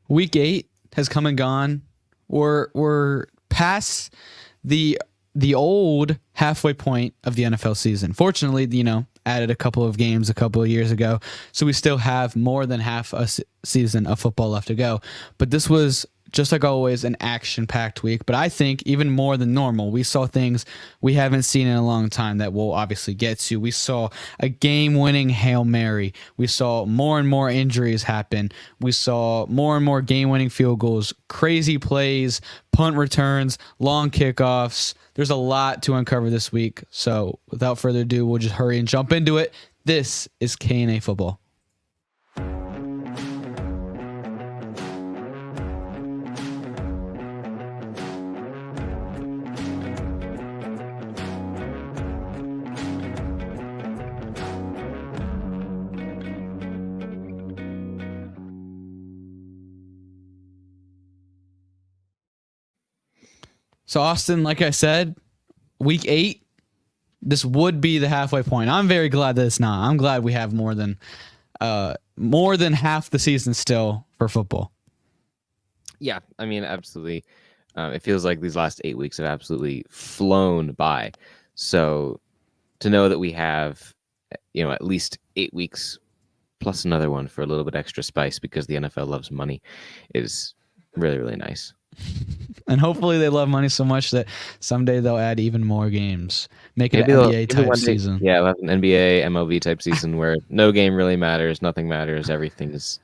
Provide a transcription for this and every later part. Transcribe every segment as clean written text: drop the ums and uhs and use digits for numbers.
Week 8 has come and gone. We're past the old halfway point of the NFL season. Fortunately, added a couple of games a couple of years ago, so we still have more than half a season of football left to go. But this was, just like always, an action-packed week. But I think even more than normal, we saw things we haven't seen in a long time that we'll obviously get to. We saw a game-winning Hail Mary. We saw more and more injuries happen. We saw more and more game-winning field goals, crazy plays, punt returns, long kickoffs. There's a lot to uncover this week. So without further ado, we'll just hurry and jump into it. This is K&A Football. So, Austin, like I said, week 8, this would be the halfway point. I'm very glad that it's not. I'm glad we have more than half the season still for football. Yeah, I mean, absolutely. It feels like these last 8 weeks have absolutely flown by. So to know that we have, at least 8 weeks plus another one for a little bit extra spice because the NFL loves money is really, really nice. And hopefully they love money so much that someday they'll add even more games. Make it an NBA type season. Yeah, we'll have an NBA, MLB type season where no game really matters, nothing matters, everything is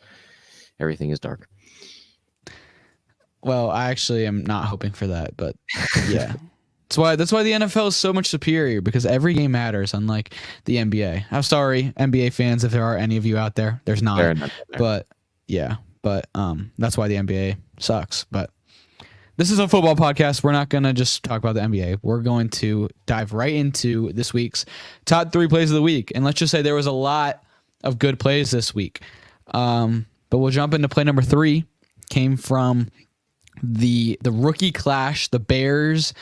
dark. Well, I actually am not hoping for that, but yeah. That's why the NFL is so much superior, because every game matters, unlike the NBA. I'm sorry, NBA fans, if there are any of you out there. There's not. But yeah. But that's why the NBA sucks. But this is a football podcast. We're not going to just talk about the NBA. We're going to dive right into this week's top 3 plays of the week. And let's just say there was a lot of good plays this week. But we'll jump into play number 3. Came from the rookie clash, the Bears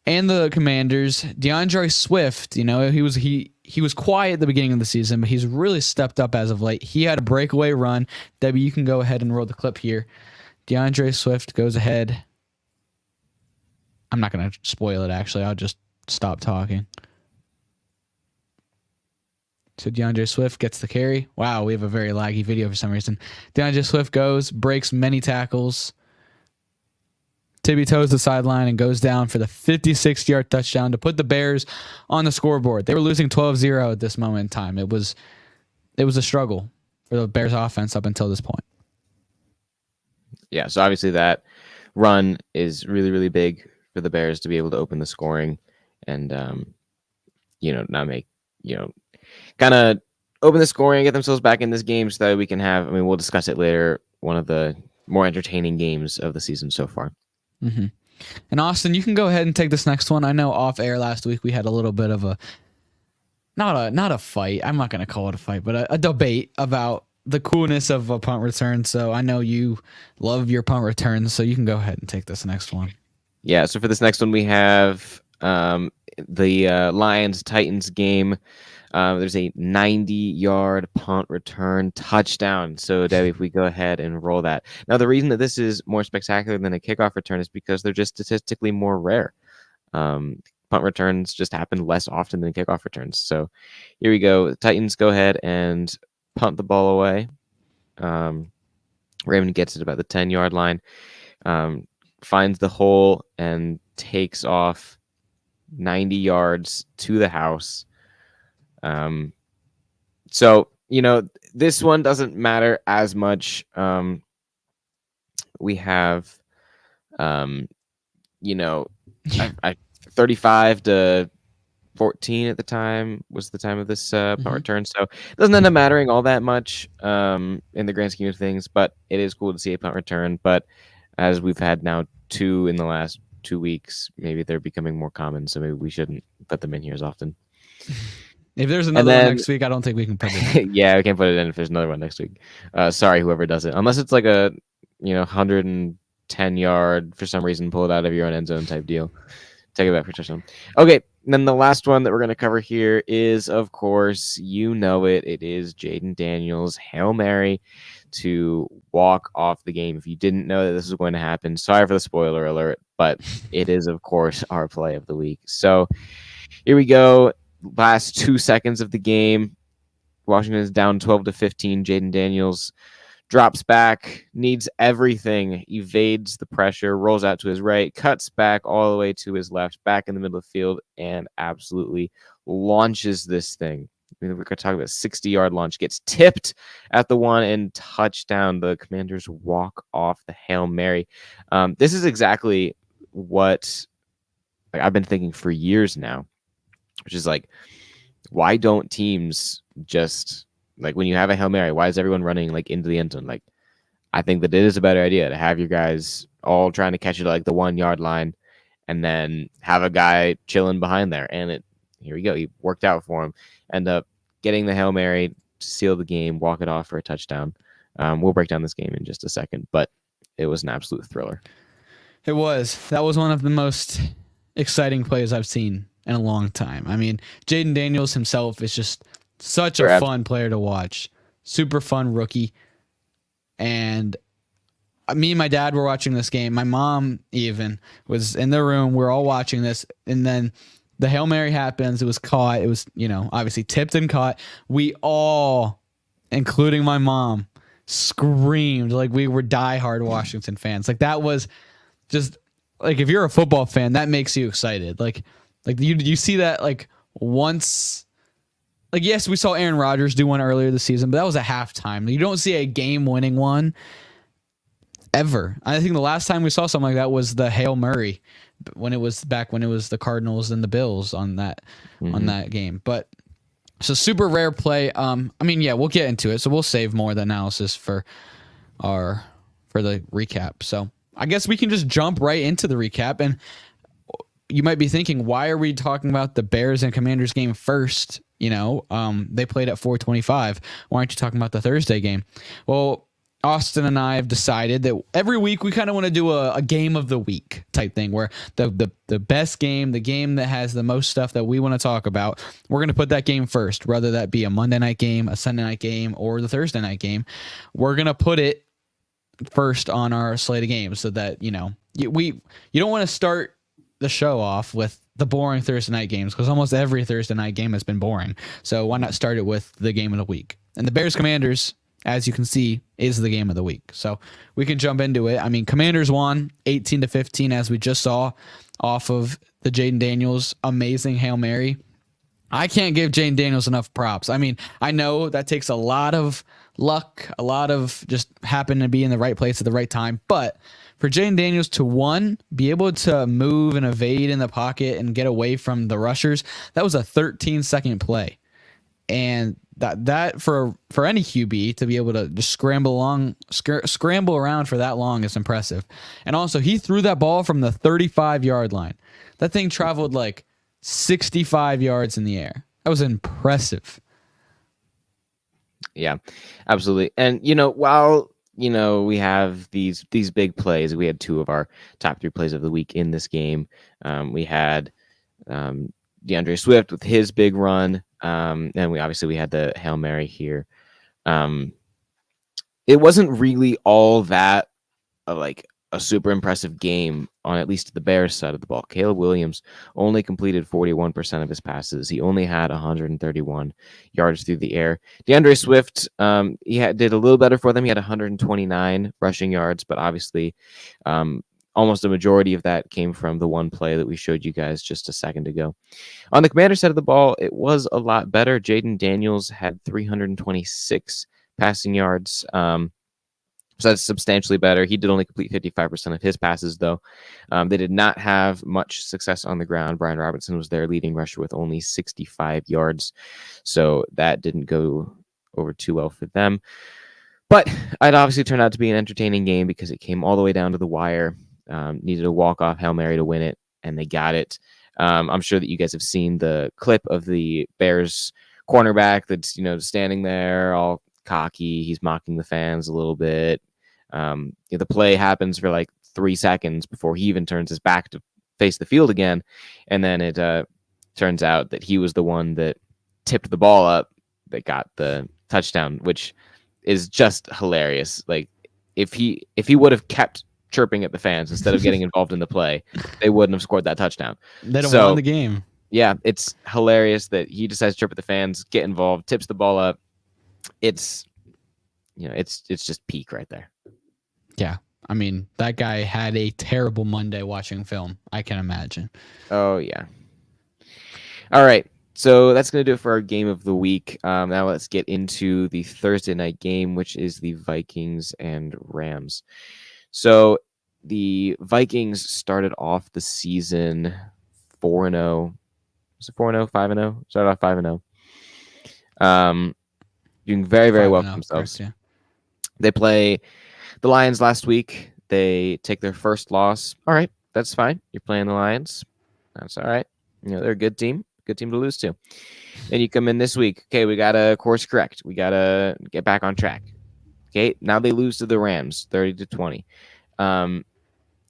and the Commanders. DeAndre Swift, he was quiet at the beginning of the season, but he's really stepped up as of late. He had a breakaway run. Debbie, you can go ahead and roll the clip here. DeAndre Swift goes ahead. I'm not going to spoil it, actually. I'll just stop talking. So DeAndre Swift gets the carry. Wow, we have a very laggy video for some reason. DeAndre Swift goes, breaks many tackles, tippy-toes the sideline, and goes down for the 56-yard touchdown to put the Bears on the scoreboard. They were losing 12-0 at this moment in time. It was a struggle for the Bears offense up until this point. Yeah, so obviously that run is really, really big for the Bears to be able to open the scoring and, not make, kind of open the scoring and get themselves back in this game so that we can have, we'll discuss it later, one of the more entertaining games of the season so far. Mm-hmm. And Austin, you can go ahead and take this next one. I know off air last week we had a little bit of a, not a fight. I'm not going to call it a fight, but a debate about the coolness of a punt return. So I know you love your punt returns, so you can go ahead and take this next one. Yeah, so for this next one, we have the Lions-Titans game. There's a 90-yard punt return touchdown. So, Debbie, if we go ahead and roll that. Now, the reason that this is more spectacular than a kickoff return is because they're just statistically more rare. Punt returns just happen less often than kickoff returns. So, here we go. The Titans go ahead and punt the ball away. Raymond gets it about the 10-yard line. Finds the hole and takes off 90 yards to the house. So, this one doesn't matter as much. We have, 35 to 14 at the time was the time of this punt return. So it doesn't end up mattering all that much in the grand scheme of things, but it is cool to see a punt return. But as we've had now 2 in the last 2 weeks, maybe they're becoming more common. So maybe we shouldn't put them in here as often. If there's another one next week, I don't think we can put it in. Yeah, we can't put it in if there's another one next week. Sorry, whoever does it. Unless it's like a 110-yard, for some reason, pull it out of your own end zone type deal. Take it back for touchdown. Okay, And then the last one that we're going to cover here is, of course, you know it. It is Jaden Daniels' Hail Mary to walk off the game. If you didn't know that this was going to happen, sorry for the spoiler alert, but it is, of course, our play of the week. So here we go. Last 2 seconds of the game. Washington is down 12-15. Jaden Daniels drops back, needs everything, evades the pressure, rolls out to his right, cuts back all the way to his left, back in the middle of the field, and absolutely launches this thing. I mean, we're going to talk about a 60-yard launch, gets tipped at the one and touchdown. The Commanders walk off the Hail Mary. This is exactly what I've been thinking for years now, which is like, why don't teams just, like, when you have a Hail Mary, why is everyone running like into the end zone? Like, I think that it is a better idea to have your guys all trying to catch it at like the 1 yard line and then have a guy chilling behind there. And here we go. He worked out for him. End up getting the Hail Mary to seal the game, walk it off for a touchdown. We'll break down this game in just a second, but it was an absolute thriller. It was. That was one of the most exciting plays I've seen in a long time. I mean, Jaden Daniels himself is just such a fun player to watch. Super fun rookie. And me and my dad were watching this game. My mom even was in the room. We're all watching this. And then the Hail Mary happens. It was caught. It was, obviously tipped and caught. We all, including my mom, screamed like we were diehard Washington fans. Like, that was just, like, if you're a football fan, that makes you excited. Like you see that like once. Like, yes, we saw Aaron Rodgers do one earlier this season, but that was a halftime. You don't see a game-winning one ever. I think the last time we saw something like that was the Hail Mary when it was the Cardinals and the Bills on that game. But it's a super rare play. We'll get into it, so we'll save more of the analysis for the recap. So I guess we can just jump right into the recap. And you might be thinking, why are we talking about the Bears and Commanders game first? They played at 4:25. Why aren't you talking about the Thursday game? Well, Austin and I have decided that every week we kind of want to do a game of the week type thing, where the best game, the game that has the most stuff that we want to talk about, we're going to put that game first, whether that be a Monday night game, a Sunday night game, or the Thursday night game. We're going to put it first on our slate of games so that, you don't want to start the show off with the boring Thursday night games, because almost every Thursday night game has been boring. So why not start it with the game of the week? And the Bears Commanders, as you can see, is the game of the week. So we can jump into it. I mean, Commanders won 18-15, as we just saw, off of the Jaden Daniels amazing Hail Mary. I can't give Jaden Daniels enough props. I mean, I know that takes a lot of luck, a lot of just happen to be in the right place at the right time, but for Jaden Daniels to, be able to move and evade in the pocket and get away from the rushers, that was a 13-second play. And that for any QB to be able to just scramble around for that long is impressive. And also, he threw that ball from the 35-yard line. That thing traveled like 65 yards in the air. That was impressive. Yeah, absolutely. And, while we have these big plays, we had two of our top 3 plays of the week in this game. We had DeAndre Swift with his big run, and we had the Hail Mary here. It wasn't really all that like a super impressive game on at least the Bears side of the ball. Caleb Williams only completed 41% of his passes. He only had 131 yards through the air. DeAndre Swift, did a little better for them. He had 129 rushing yards, but obviously almost a majority of that came from the one play that we showed you guys just a second ago. On the Commander side of the ball, it was a lot better. Jaden Daniels had 326 passing yards. So that's substantially better. He did only complete 55% of his passes, though. They did not have much success on the ground. Brian Robinson was their leading rusher with only 65 yards. So that didn't go over too well for them. But it obviously turned out to be an entertaining game because it came all the way down to the wire. Needed a walk-off Hail Mary to win it, and they got it. I'm sure that you guys have seen the clip of the Bears cornerback that's, standing there all cocky. He's mocking the fans a little bit. The play happens for like 3 seconds before he even turns his back to face the field again, and then it turns out that he was the one that tipped the ball up that got the touchdown, which is just hilarious. Like if he would have kept chirping at the fans instead of getting involved in the play, they wouldn't have scored that touchdown. They'd have won the game. Yeah, it's hilarious that he decides to chirp at the fans, get involved, tips the ball up. It's just peak right there. Yeah. I mean, that guy had a terrible Monday watching film. I can imagine. Oh, yeah. All right. So that's going to do it for our game of the week. Now let's get into the Thursday night game, which is the Vikings and Rams. So the Vikings started off the season 4-0. Was it 4-0, 5-0? Started off 5-0. Doing very, very well for themselves. Correct, yeah. They play the Lions last week. They take their first loss. All right, that's fine. You're playing the Lions. That's all right. They're a good team. Good team to lose to. And you come in this week. Okay, we got to course correct. We got to get back on track. Okay, now they lose to the Rams, 30-20.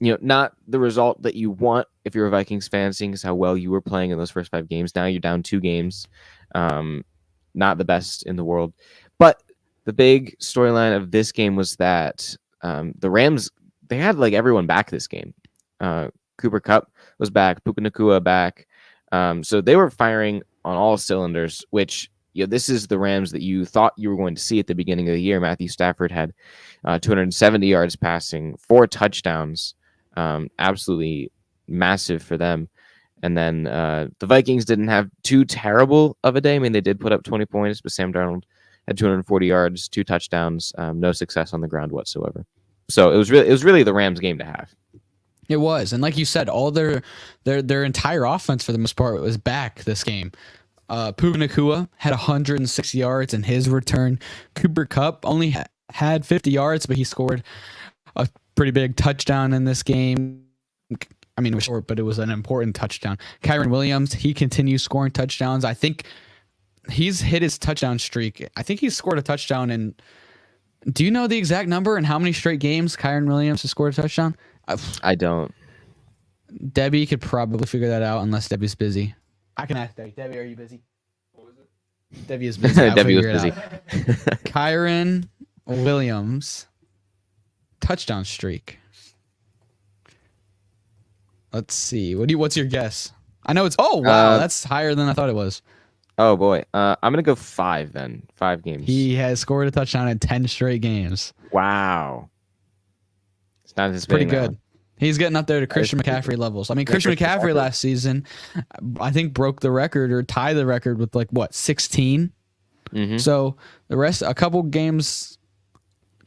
Not the result that you want if you're a Vikings fan, seeing as how well you were playing in those first 5 games. Now you're down 2 games. Not the best in the world. But the big storyline of this game was that the Rams, they had like everyone back this game. Cooper Kupp was back, Puka Nacua back. So they were firing on all cylinders, which this is the Rams that you thought you were going to see at the beginning of the year. Matthew Stafford had 270 yards passing, 4 touchdowns, absolutely massive for them. And then the Vikings didn't have too terrible of a day. I mean, they did put up 20 points, but Sam Darnold had 240 yards, 2 touchdowns, no success on the ground whatsoever. So it was really the Rams game to have. It was, and like you said, all their entire offense for the most part was back this game. Puka Nacua had 106 yards in his return. Cooper Kupp only had 50 yards, but he scored a pretty big touchdown in this game. I mean, it was short, but it was an important touchdown. Kyren Williams, he continues scoring touchdowns. I think he's hit his touchdown streak. I think he's scored a touchdown in. Do you know the exact number and how many straight games Kyren Williams has scored a touchdown? I don't. Debbie could probably figure that out unless Debbie's busy. I can ask Debbie. Debbie, are you busy? What was it? Debbie is busy. Debbie was busy. Kyren Williams touchdown streak. Let's see. What's your guess? I know it's. Oh wow, that's higher than I thought it was. Oh boy, I'm gonna go 5 then. 5 games. He has scored a touchdown in 10 straight games. Wow, it's not as pretty good. He's getting up there to Christian McCaffrey levels. I mean, Christian McCaffrey last season, I think broke the record or tied the record with 16. Mm-hmm. So the rest, a couple games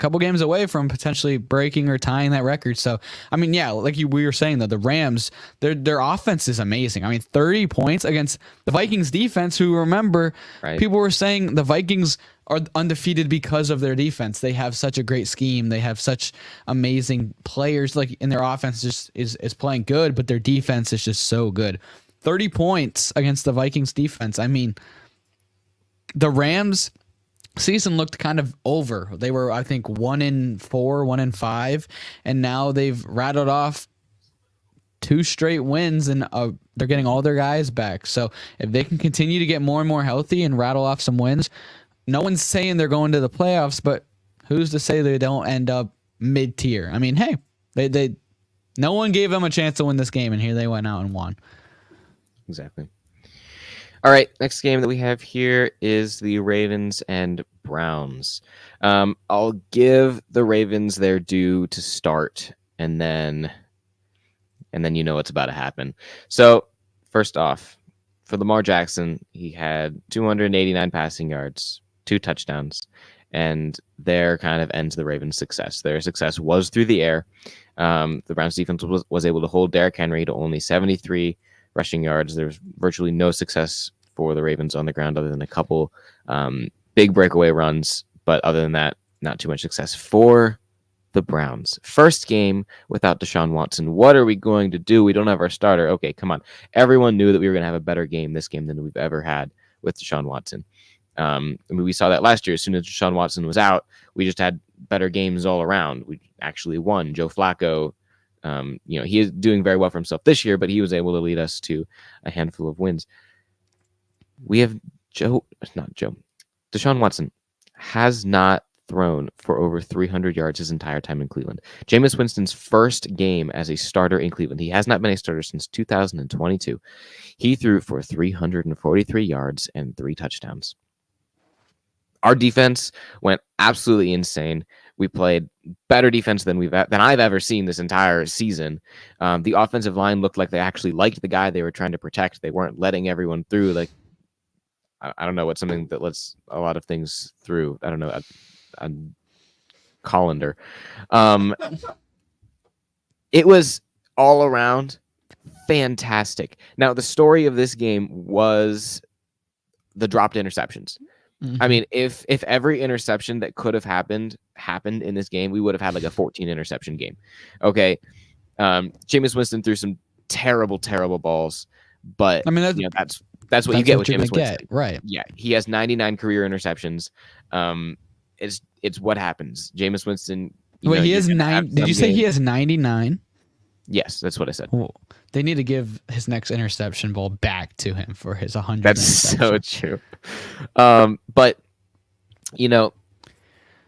away from potentially breaking or tying that record. So, I mean, yeah, we were saying that the Rams, their offense is amazing. I mean, 30 points against the Vikings defense, who, remember, people were saying the Vikings are undefeated because of their defense. They have such a great scheme. They have such amazing players, and their offense just is playing good, but their defense is just so good. 30 points against the Vikings defense. I mean, the Rams season looked kind of over. They were, I think, 1-4, 1-5, and now they've rattled off 2 straight wins, and they're getting all their guys back. So if they can continue to get more and more healthy and rattle off some wins, no one's saying they're going to the playoffs, but who's to say they don't end up mid-tier? I mean, hey, they no one gave them a chance to win this game, and here they went out and won. Exactly. All right, next game that we have here is the Ravens and Browns. I'll give the Ravens their due to start, and then you know what's about to happen. So, first off, for Lamar Jackson, he had 289 passing yards, 2 touchdowns, and there kind of ends the Ravens' success. Their success was through the air. The Browns defense was able to hold Derrick Henry to only 73 rushing yards. There was virtually no success for the Ravens on the ground other than a couple big breakaway runs. But other than that, not too much success for the Browns. First game without Deshaun Watson. What are we going to do? We don't have our starter. Okay, come on. Everyone knew that we were going to have a better game this game than we've ever had with Deshaun Watson. I mean, we saw that last year. As soon as Deshaun Watson was out, we just had better games all around. We actually won. Joe Flacco, he is doing very well for himself this year, but he was able to lead us to a handful of wins. we have Deshaun Watson has not thrown for over 300 yards his entire time in Cleveland. Jameis Winston's first game as a starter in Cleveland. He has not been a starter since 2022. He threw for 343 yards and 3 touchdowns. Our defense went absolutely insane. We played better defense than I've ever seen this entire season. The offensive line looked like they actually liked the guy they were trying to protect. They weren't letting everyone through. Like, I don't know what's something that lets a lot of things through. I don't know. A colander. It was all around fantastic. Now, the story of this game was the dropped interceptions. Mm-hmm. I mean, if every interception that could have happened in this game, we would have had like a 14 interception game. Okay. Jameis Winston threw some terrible balls, but I mean, that's what you get with Jameis Winston. Right. Yeah. He has 99 career interceptions. It's what happens. Jameis Winston. Wait, he has 9. Did you say he has 99? Yes, that's what I said. Well, they need to give his next interception ball back to him for his 100. That's so true. But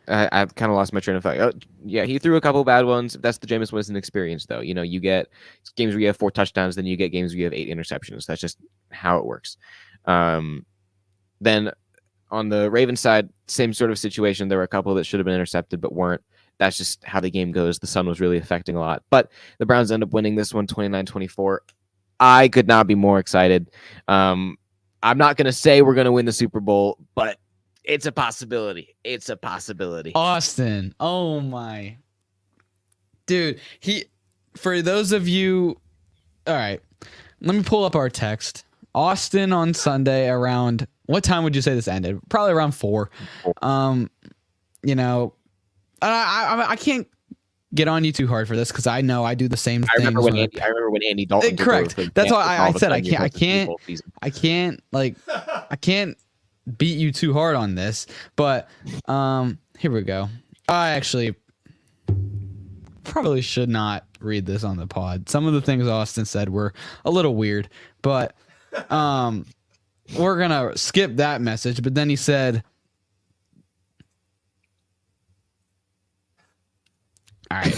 I've kind of lost my train of thought. Oh, yeah, he threw a couple bad ones. That's the Jameis Winston experience, though. You get games where you have 4 touchdowns, then you get games where you have 8 interceptions. That's just how it works. Then on the Ravens side, same sort of situation. There were a couple that should have been intercepted but weren't. That's just how the game goes. The sun was really affecting a lot. But the Browns end up winning this one 29-24. I could not be more excited. I'm not going to say we're going to win the Super Bowl, but it's a possibility. It's a possibility. Austin. Oh, my. Dude, for those of you. All right. Let me pull up our text. Austin on Sunday around. What time would you say this ended? Probably around 4. I can't get on you too hard for this because I know I do the same thing. I remember when Andy Dalton. Correct. That's why I said I can't beat you too hard on this. But here we go. I actually probably should not read this on the pod. Some of the things Austin said were a little weird, but we're gonna skip that message. But then he said. All right.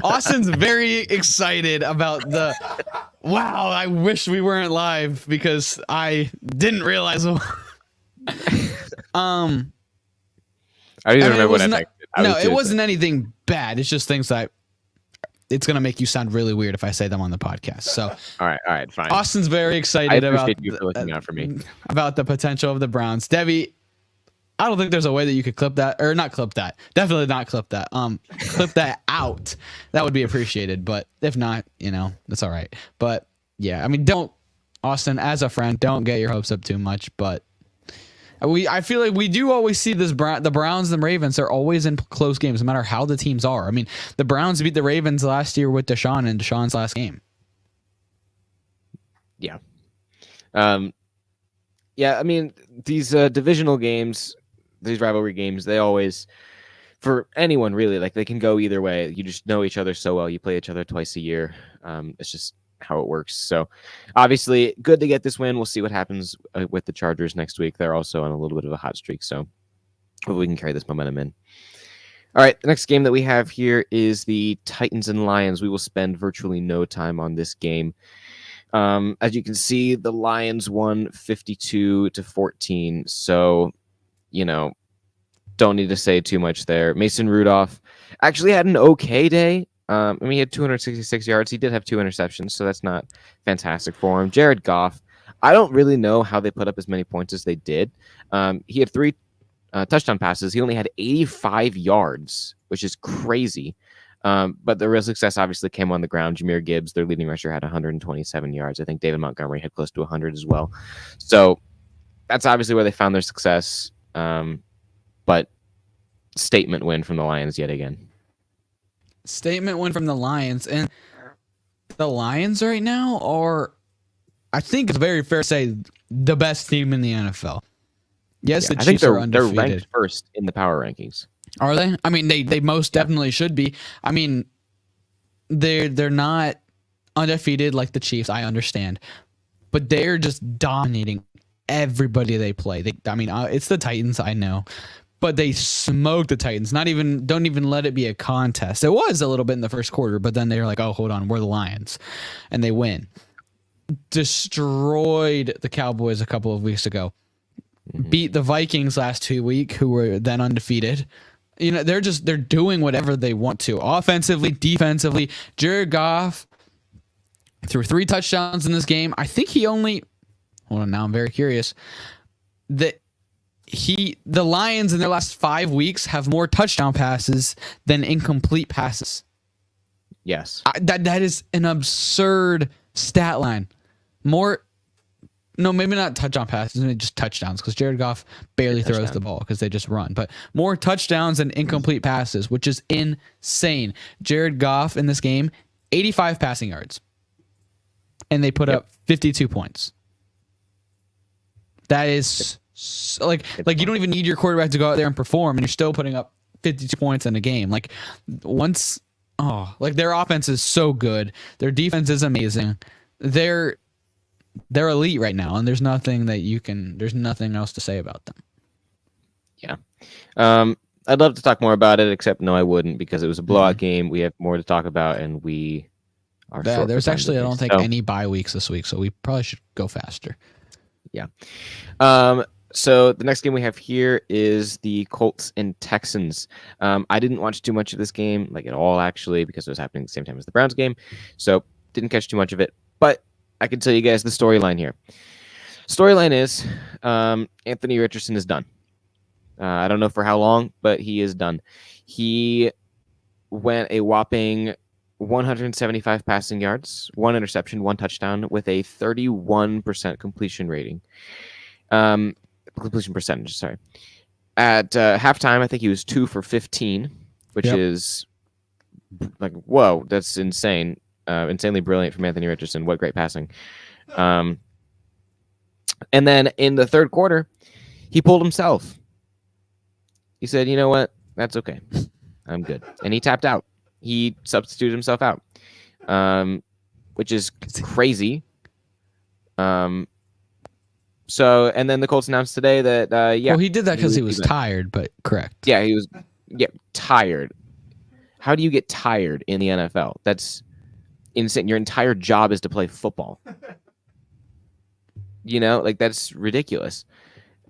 Austin's very excited about wow, I wish we weren't live because I didn't realize. I don't even remember what I texted. No, it wasn't anything bad. It's just things that it's going to make you sound really weird if I say them on the podcast. So, all right, fine. Austin's very excited about you for looking out for me. About the potential of the Browns. Debbie, I don't think there's a way that you could clip that or not clip that. Definitely not clip that. Clip that out. That would be appreciated. But if not, that's all right. But yeah, I mean, Austin, as a friend, don't get your hopes up too much. But I feel like we do always see this. The Browns and the Ravens are always in close games, no matter how the teams are. I mean, the Browns beat the Ravens last year with Deshaun in Deshaun's last game. Yeah. Yeah, I mean, these divisional games, these rivalry games, they always, for anyone really, like they can go either way. You just know each other so well. You play each other twice a year. It's just how it works. So obviously good to get this win. We'll see what happens with the Chargers next week. They're also on a little bit of a hot streak. So hopefully we can carry this momentum in. All right. The next game that we have here is the Titans and Lions. We will spend virtually no time on this game. As you can see, the Lions won 52-14. So, don't need to say too much there. Mason Rudolph actually had an okay day. He had 266 yards. He did have 2 interceptions, so that's not fantastic for him. Jared Goff, I don't really know how they put up as many points as they did. He had 3 touchdown passes. He only had 85 yards, which is crazy. But the real success obviously came on the ground. Jahmyr Gibbs, their leading rusher, had 127 yards. I think David Montgomery had close to 100 as well. So that's obviously where they found their success. But statement win from the Lions yet again. Statement win from the Lions. And the Lions right now are, I think it's very fair to say, the best team in the NFL. Yes, the Chiefs are undefeated. They're ranked first in the power rankings. Are they? I mean, they most definitely should be. I mean, they're not undefeated like the Chiefs, I understand. But they're just dominating everybody they play. It's the Titans, I know, but they smoked the Titans. Don't even let it be a contest. It was a little bit in the first quarter, but then they were like, oh, hold on, we're the Lions, and they win. Destroyed the Cowboys a couple of weeks ago. Beat the Vikings last 2 weeks, who were then undefeated. They're doing whatever they want to, offensively, defensively. Jared Goff threw 3 touchdowns in this game. I think he only. Hold on, now I'm very curious. The Lions in their last 5 weeks have more touchdown passes than incomplete passes. Yes, that is an absurd stat line. No, maybe not touchdown passes, maybe just touchdowns, because Jared Goff barely throws the ball because they just run. But more touchdowns than incomplete passes, which is insane. Jared Goff in this game, 85 passing yards, and they put up 52 points. That is like you don't even need your quarterback to go out there and perform, and you're still putting up 52 points in a game. Their offense is so good. Their defense is amazing. They're elite right now, and there's nothing else to say about them. Yeah. I'd love to talk more about it, except no, I wouldn't, because it was a blowout game. We have more to talk about, and we are short. There's actually, I don't think, any bye weeks this week, so we probably should go faster. Yeah. So the next game we have here is the Colts and Texans. I didn't watch too much of this game, at all, actually, because it was happening at the same time as the Browns game. So didn't catch too much of it. But I can tell you guys the storyline here. Storyline is Anthony Richardson is done. I don't know for how long, but he is done. He went a whopping 175 passing yards, 1 interception, 1 touchdown, with a 31% completion rating. Completion percentage, sorry. At halftime, I think he was 2 for 15, which is whoa, that's insane. Insanely brilliant from Anthony Richardson. What great passing. And then in the third quarter, he pulled himself. He said, you know what? That's okay. I'm good. And he tapped out. He substituted himself out, which is crazy. So, and then the Colts announced today that, Well, he did that because he was tired, but correct. Yeah, he was tired. How do you get tired in the NFL? That's insane. Your entire job is to play football. That's ridiculous.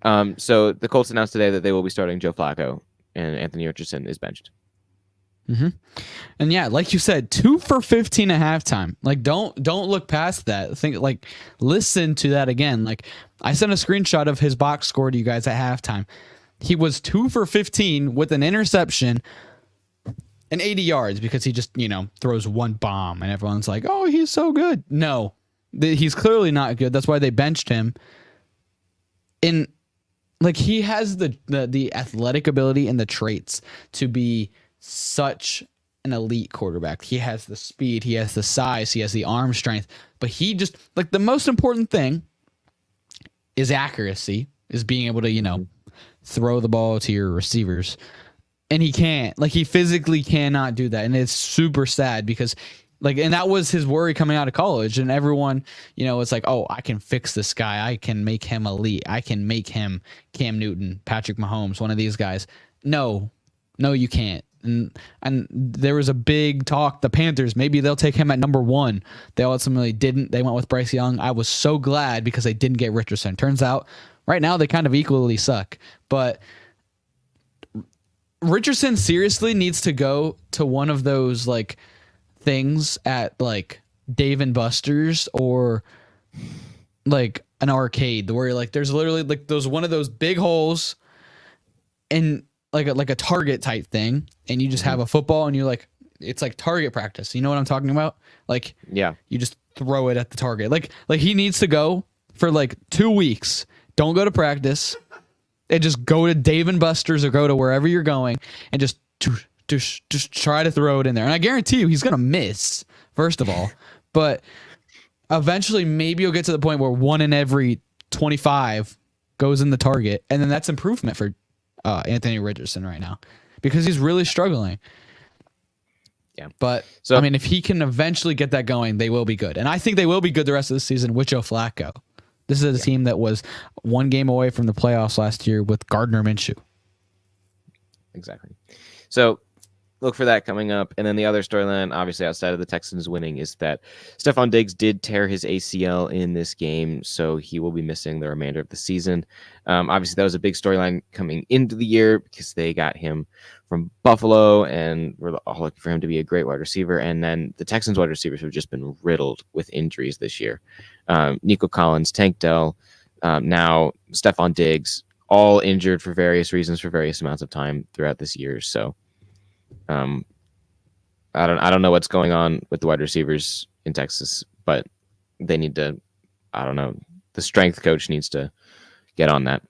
So the Colts announced today that they will be starting Joe Flacco, and Anthony Richardson is benched. Mm-hmm. And yeah, like you said, 2 for 15 at halftime. Don't look past that. Listen to that again. I sent a screenshot of his box score to you guys at halftime. He was 2 for 15 with an interception and 80 yards because he just, throws one bomb and everyone's like, oh, he's so good. No, he's clearly not good. That's why they benched him. And he has the athletic ability and the traits to be such an elite quarterback. He has the speed, he has the size, he has the arm strength, but he just the most important thing is accuracy, is being able to, throw the ball to your receivers. And he can't. He physically cannot do that. And it's super sad because and that was his worry coming out of college. And everyone, it's oh, I can fix this guy. I can make him elite. I can make him Cam Newton, Patrick Mahomes, one of these guys. No, you can't. And there was a big talk. The Panthers, maybe they'll take him at number 1. They ultimately didn't. They went with Bryce Young. I was so glad because they didn't get Richardson. Turns out right now they kind of equally suck. But Richardson seriously needs to go to one of those things at Dave and Buster's or an arcade where there's literally those one of those big holes and like a target type thing, and you just have a football and you're it's like target practice. You know what I'm talking about? Yeah, you just throw it at the target. He needs to go for 2 weeks. Don't go to practice and just go to Dave and Buster's or go to wherever you're going and just try to throw it in there. And I guarantee you he's going to miss, first of all. But eventually maybe you'll get to the point where 1 in every 25 goes in the target. And then that's improvement for Anthony Richardson right now because he's really struggling. Yeah. But, if he can eventually get that going, they will be good. And I think they will be good the rest of the season with Joe Flacco. This is a team that was one game away from the playoffs last year with Gardner Minshew. Exactly. So look for that coming up. And then the other storyline, obviously outside of the Texans winning, is that Trevon Diggs did tear his ACL in this game, so he will be missing the remainder of the season. Obviously, that was a big storyline coming into the year because they got him from Buffalo, and we're all looking for him to be a great wide receiver. And then the Texans wide receivers have just been riddled with injuries this year. Nico Collins, Tank Dell, now Trevon Diggs, all injured for various reasons for various amounts of time throughout this year. So I don't know what's going on with the wide receivers in Texas, but they need to, I don't know, the strength coach needs to get on that.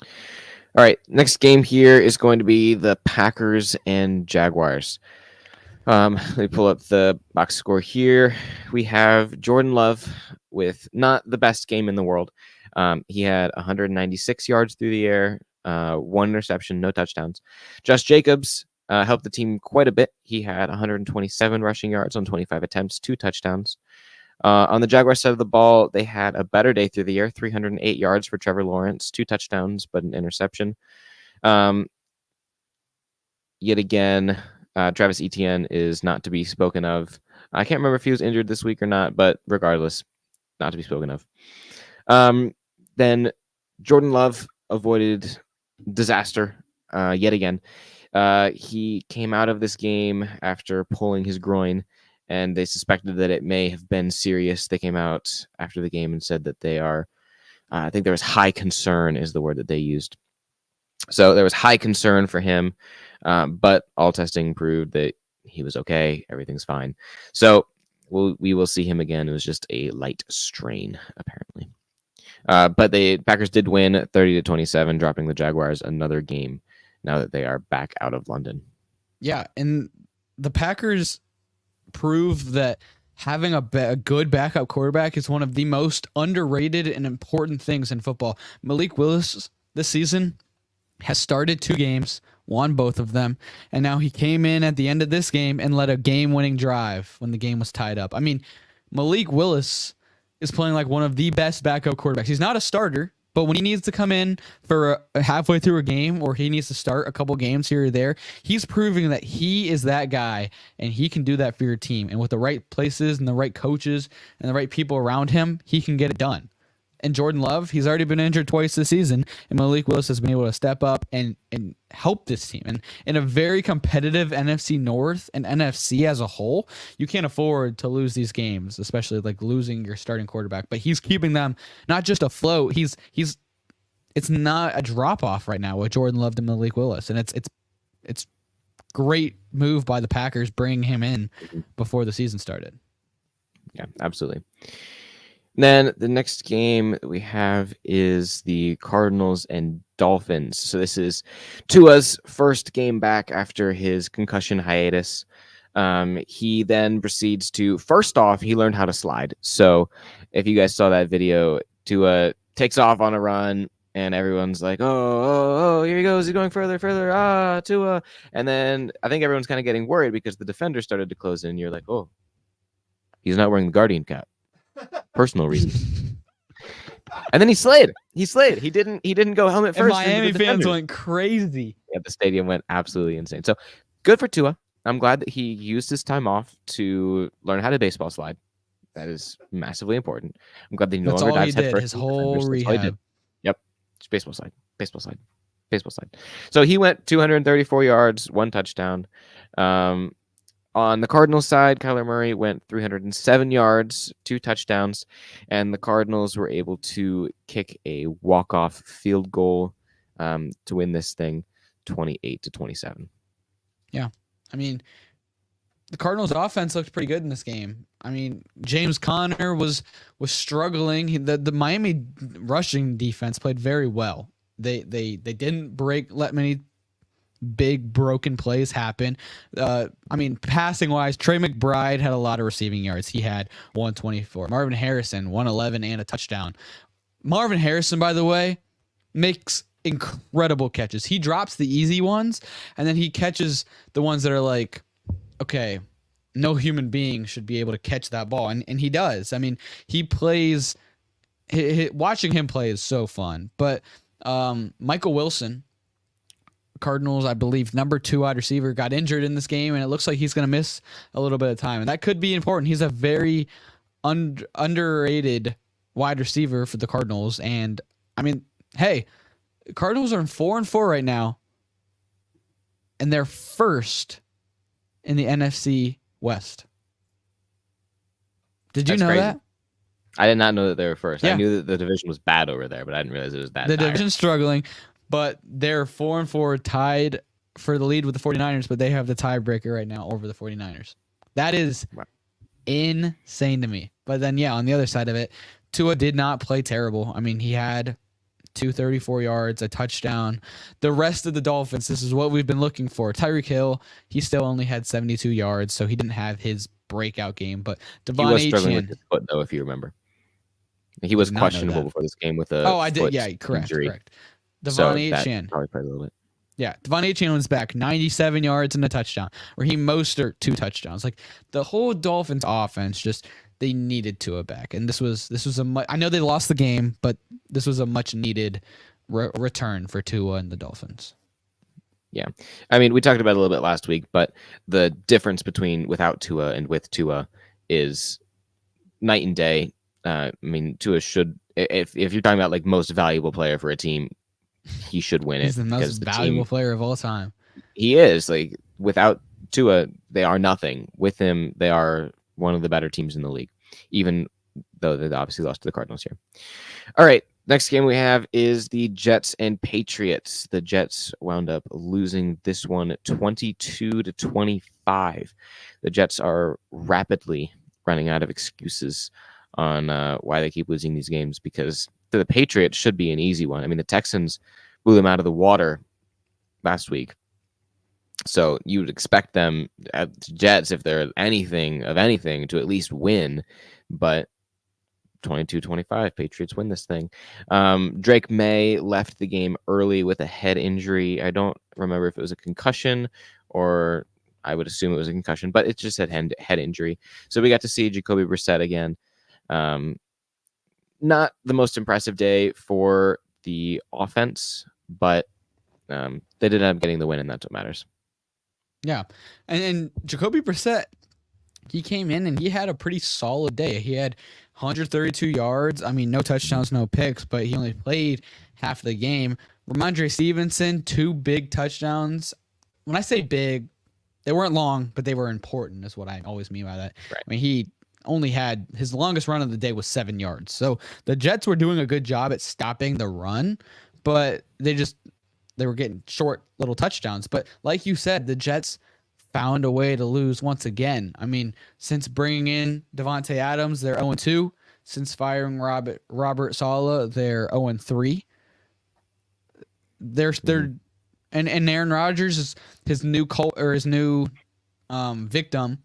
All right, next game here is going to be the Packers and Jaguars. Let me pull up the box score here. We have Jordan Love with not the best game in the world. He had 196 yards through the air, one interception, no touchdowns. Josh Jacobs helped the team quite a bit. He had 127 rushing yards on 25 attempts, 2 touchdowns. On the Jaguars side of the ball, they had a better day through the air, 308 yards for Trevor Lawrence, 2 touchdowns, but an interception. Yet again, Travis Etienne is not to be spoken of. I can't remember if he was injured this week or not, but regardless, not to be spoken of. Then Jordan Love avoided disaster yet again. He came out of this game after pulling his groin, and they suspected that it may have been serious. They came out after the game and said that they are, I think there was high concern is the word that they used. So there was high concern for him, but all testing proved that he was okay. Everything's fine. So we will see him again. It was just a light strain, apparently. But the Packers did win 30-27, dropping the Jaguars another game now that they are back out of London. Yeah, and the Packers prove that having a good backup quarterback is one of the most underrated and important things in football. Malik Willis this season has started 2 games, won both of them, and now he came in at the end of this game and led a game-winning drive when the game was tied up. I mean, Malik Willis is playing like one of the best backup quarterbacks. He's not a starter, but when he needs to come in for halfway through a game or he needs to start a couple games here or there, he's proving that he is that guy and he can do that for your team. And with the right places and the right coaches and the right people around him, he can get it done. And Jordan Love, he's already been injured twice this season, and Malik Willis has been able to step up and help this team. And in a very competitive NFC North and NFC as a whole, you can't afford to lose these games, especially like losing your starting quarterback. But he's keeping them not just afloat. It's not a drop off right now with Jordan Love and Malik Willis, and it's great move by the Packers bringing him in before the season started. Yeah, absolutely. Then the next game that we have is the Cardinals and Dolphins. So this is Tua's first game back after his concussion hiatus. He then proceeds to, first off, he learned how to slide. So if you guys saw that video, Tua takes off on a run and everyone's like, oh, here he goes. He's going further, Tua. And then I think everyone's kind of getting worried because the defender started to close in. You're like, oh, he's not wearing the Guardian cap. Personal reasons. And then he slid. He didn't go helmet first. And Miami fans went crazy. Yeah, the stadium went absolutely insane. So good for Tua. I'm glad that he used his time off to learn how to baseball slide. That is massively important. I'm glad that he no longer dives head first. His whole rehab. Yep. Just baseball slide. So he went 234 yards, 1 touchdown. On the Cardinals side, Kyler Murray went 307 yards, 2 touchdowns, and the Cardinals were able to kick a walk-off field goal to win this thing 28-27. Yeah. I mean, the Cardinals offense looked pretty good in this game. I mean, James Conner was struggling. The Miami rushing defense played very well. They didn't let many big broken plays happen. I mean, passing wise, Trey McBride had a lot of receiving yards. He had 124. Marvin Harrison 111 and a touchdown. Marvin Harrison, by the way, makes incredible catches. He drops the easy ones and then he catches the ones that are like, okay, no human being should be able to catch that ball, and he does. I mean, he plays watching him play is so fun. But Michael Wilson, Cardinals, I believe, number 2 wide receiver, got injured in this game, and it looks like he's going to miss a little bit of time. And that could be important. He's a very underrated wide receiver for the Cardinals. And, I mean, hey, Cardinals are 4-4 right now, and they're first in the NFC West. Did you know crazy. that? I did not know that they were first. Yeah. I knew that the division was bad over there, but I didn't realize it was that The dire. division's struggling, but they're 4-4 tied for the lead with the 49ers, but they have the tiebreaker right now over the 49ers. That is insane to me. But then, on the other side of it, Tua did not play terrible. I mean, he had 234 yards, a touchdown. The rest of the Dolphins, this is what we've been looking for. Tyreek Hill, he still only had 72 yards, so he didn't have his breakout game. But He was Devon struggling Achane, with his foot, though, if you remember. He was questionable before this game with a foot injury. Devon that Achane. probably played a little bit. Yeah, Devon Achane was back, 97 yards and a touchdown. Raheem Mostert, 2 touchdowns. Like, the whole Dolphins offense, just they needed Tua back, and this was I know they lost the game, but this was a much needed return for Tua and the Dolphins. Yeah, I mean, we talked about it a little bit last week, but the difference between without Tua and with Tua is night and day. I mean, Tua should, if you're talking about like most valuable player for a team, he should win it. He's the most valuable player of all time. He is. Like, without Tua, they are nothing. With him, they are one of the better teams in the league, even though they obviously lost to the Cardinals here. All right, next game we have is the Jets and Patriots. The Jets wound up losing this one 22-25. The Jets are rapidly running out of excuses on why they keep losing these games, because the Patriots should be an easy one. I mean, the Texans blew them out of the water last week. So you would expect them at the Jets, if they're anything, to at least win. But 22-25, Patriots win this thing. Drake May left the game early with a head injury. I don't remember if it was a concussion, or I would assume it was a concussion, but it just said head injury. So we got to see Jacoby Brissett again. Not the most impressive day for the offense, but they did end up getting the win, and that's what matters. Yeah, and Jacoby Brissett, he came in and he had a pretty solid day. He had 132 yards. I mean, no touchdowns, no picks, but he only played half the game. Ramondre Stevenson, 2 big touchdowns. When I say big, they weren't long, but they were important, is what I always mean by that. Right. I mean, he only had his longest run of the day was 7 yards. So the Jets were doing a good job at stopping the run, but they were getting short little touchdowns. But like you said, the Jets found a way to lose once again. I mean, since bringing in Devontae Adams, they're 0-2. Since firing Robert Saleh, they're 0-3. They're and Aaron Rodgers, his new victim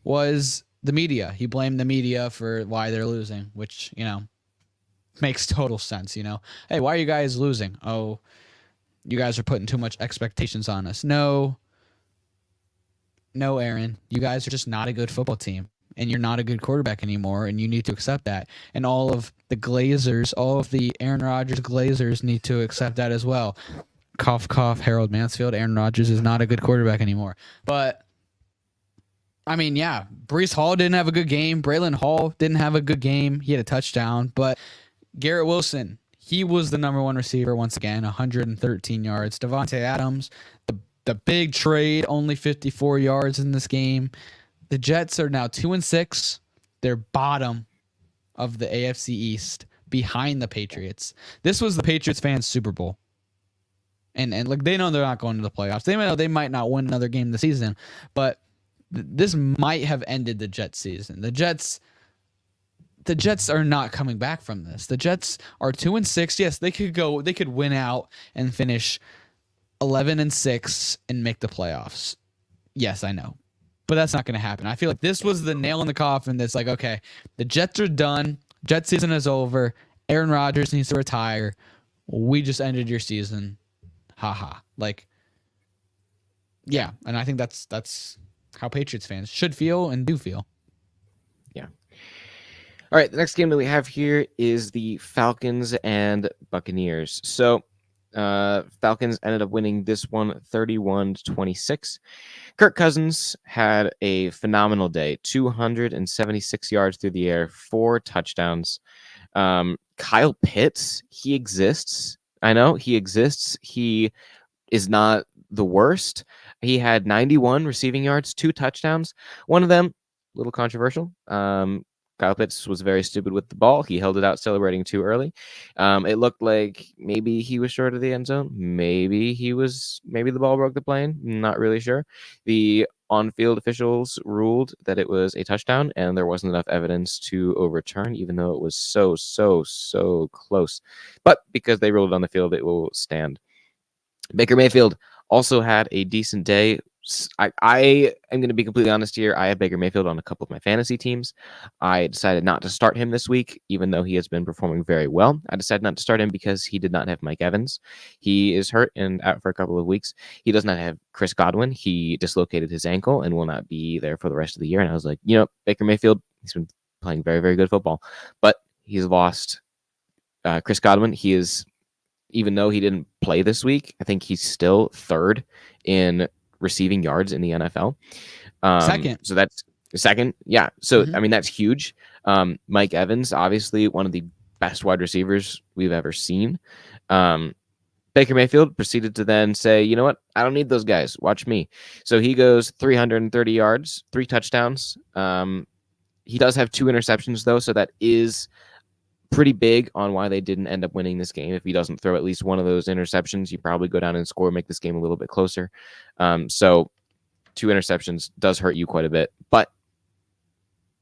was the media. He blamed the media for why they're losing, which, makes total sense. Hey, why are you guys losing? Oh, you guys are putting too much expectations on us. No, Aaron, you guys are just not a good football team, and you're not a good quarterback anymore, and you need to accept that. And all of the Glazers, all of the Aaron Rodgers Glazers need to accept that as well. Cough, cough, Harold Mansfield. Aaron Rodgers is not a good quarterback anymore. But, I mean, yeah, Breece Hall didn't have a good game. Braylon Hall didn't have a good game. He had a touchdown. But Garrett Wilson, he was the number 1 receiver once again, 113 yards. Devontae Adams, the big trade, only 54 yards in this game. The Jets are now 2-6. They're bottom of the AFC East, behind the Patriots. This was the Patriots fans' Super Bowl. And like, they know they're not going to the playoffs. They know they might not win another game this season, but this might have ended the Jets season. The Jets are not coming back from this. The Jets are 2-6. Yes, they could win out and finish 11-6 and make the playoffs. Yes, I know. But that's not going to happen. I feel like this was the nail in the coffin that's like, okay, the Jets are done. Jets season is over. Aaron Rodgers needs to retire. We just ended your season. Haha. Like, yeah, and I think that's how Patriots fans should feel and do feel. Yeah. All right, the next game that we have here is the Falcons and Buccaneers. So, Falcons ended up winning this one 31-26. Kirk Cousins had a phenomenal day, 276 yards through the air, 4 touchdowns. Kyle Pitts, he exists. I know he exists. He is not the worst. He had 91 receiving yards, 2 touchdowns. One of them, a little controversial. Kyle Pitts was very stupid with the ball. He held it out celebrating too early. It looked like maybe he was short of the end zone. Maybe the ball broke the plane. Not really sure. The on-field officials ruled that it was a touchdown, and there wasn't enough evidence to overturn, even though it was so close. But because they ruled it on the field, it will stand. Baker Mayfield also had a decent day. I am going to be completely honest here. I have Baker Mayfield on a couple of my fantasy teams. I decided not to start him this week, even though he has been performing very well. I decided not to start him because he did not have Mike Evans. He is hurt and out for a couple of weeks. He does not have Chris Godwin. He dislocated his ankle and will not be there for the rest of the year. And I was like, Baker Mayfield, he's been playing very, very good football, but he's lost Chris Godwin. He is, even though he didn't play this week, I think he's still third in receiving yards in the NFL. Second. So that's second. Yeah. So, I mean, that's huge. Mike Evans, obviously one of the best wide receivers we've ever seen. Baker Mayfield proceeded to then say, you know what? I don't need those guys. Watch me. So he goes 330 yards, 3 touchdowns. He does have 2 interceptions, though. So that is pretty big on why they didn't end up winning this game. If he doesn't throw at least one of those interceptions, you probably go down and score, make this game a little bit closer. So 2 interceptions does hurt you quite a bit, but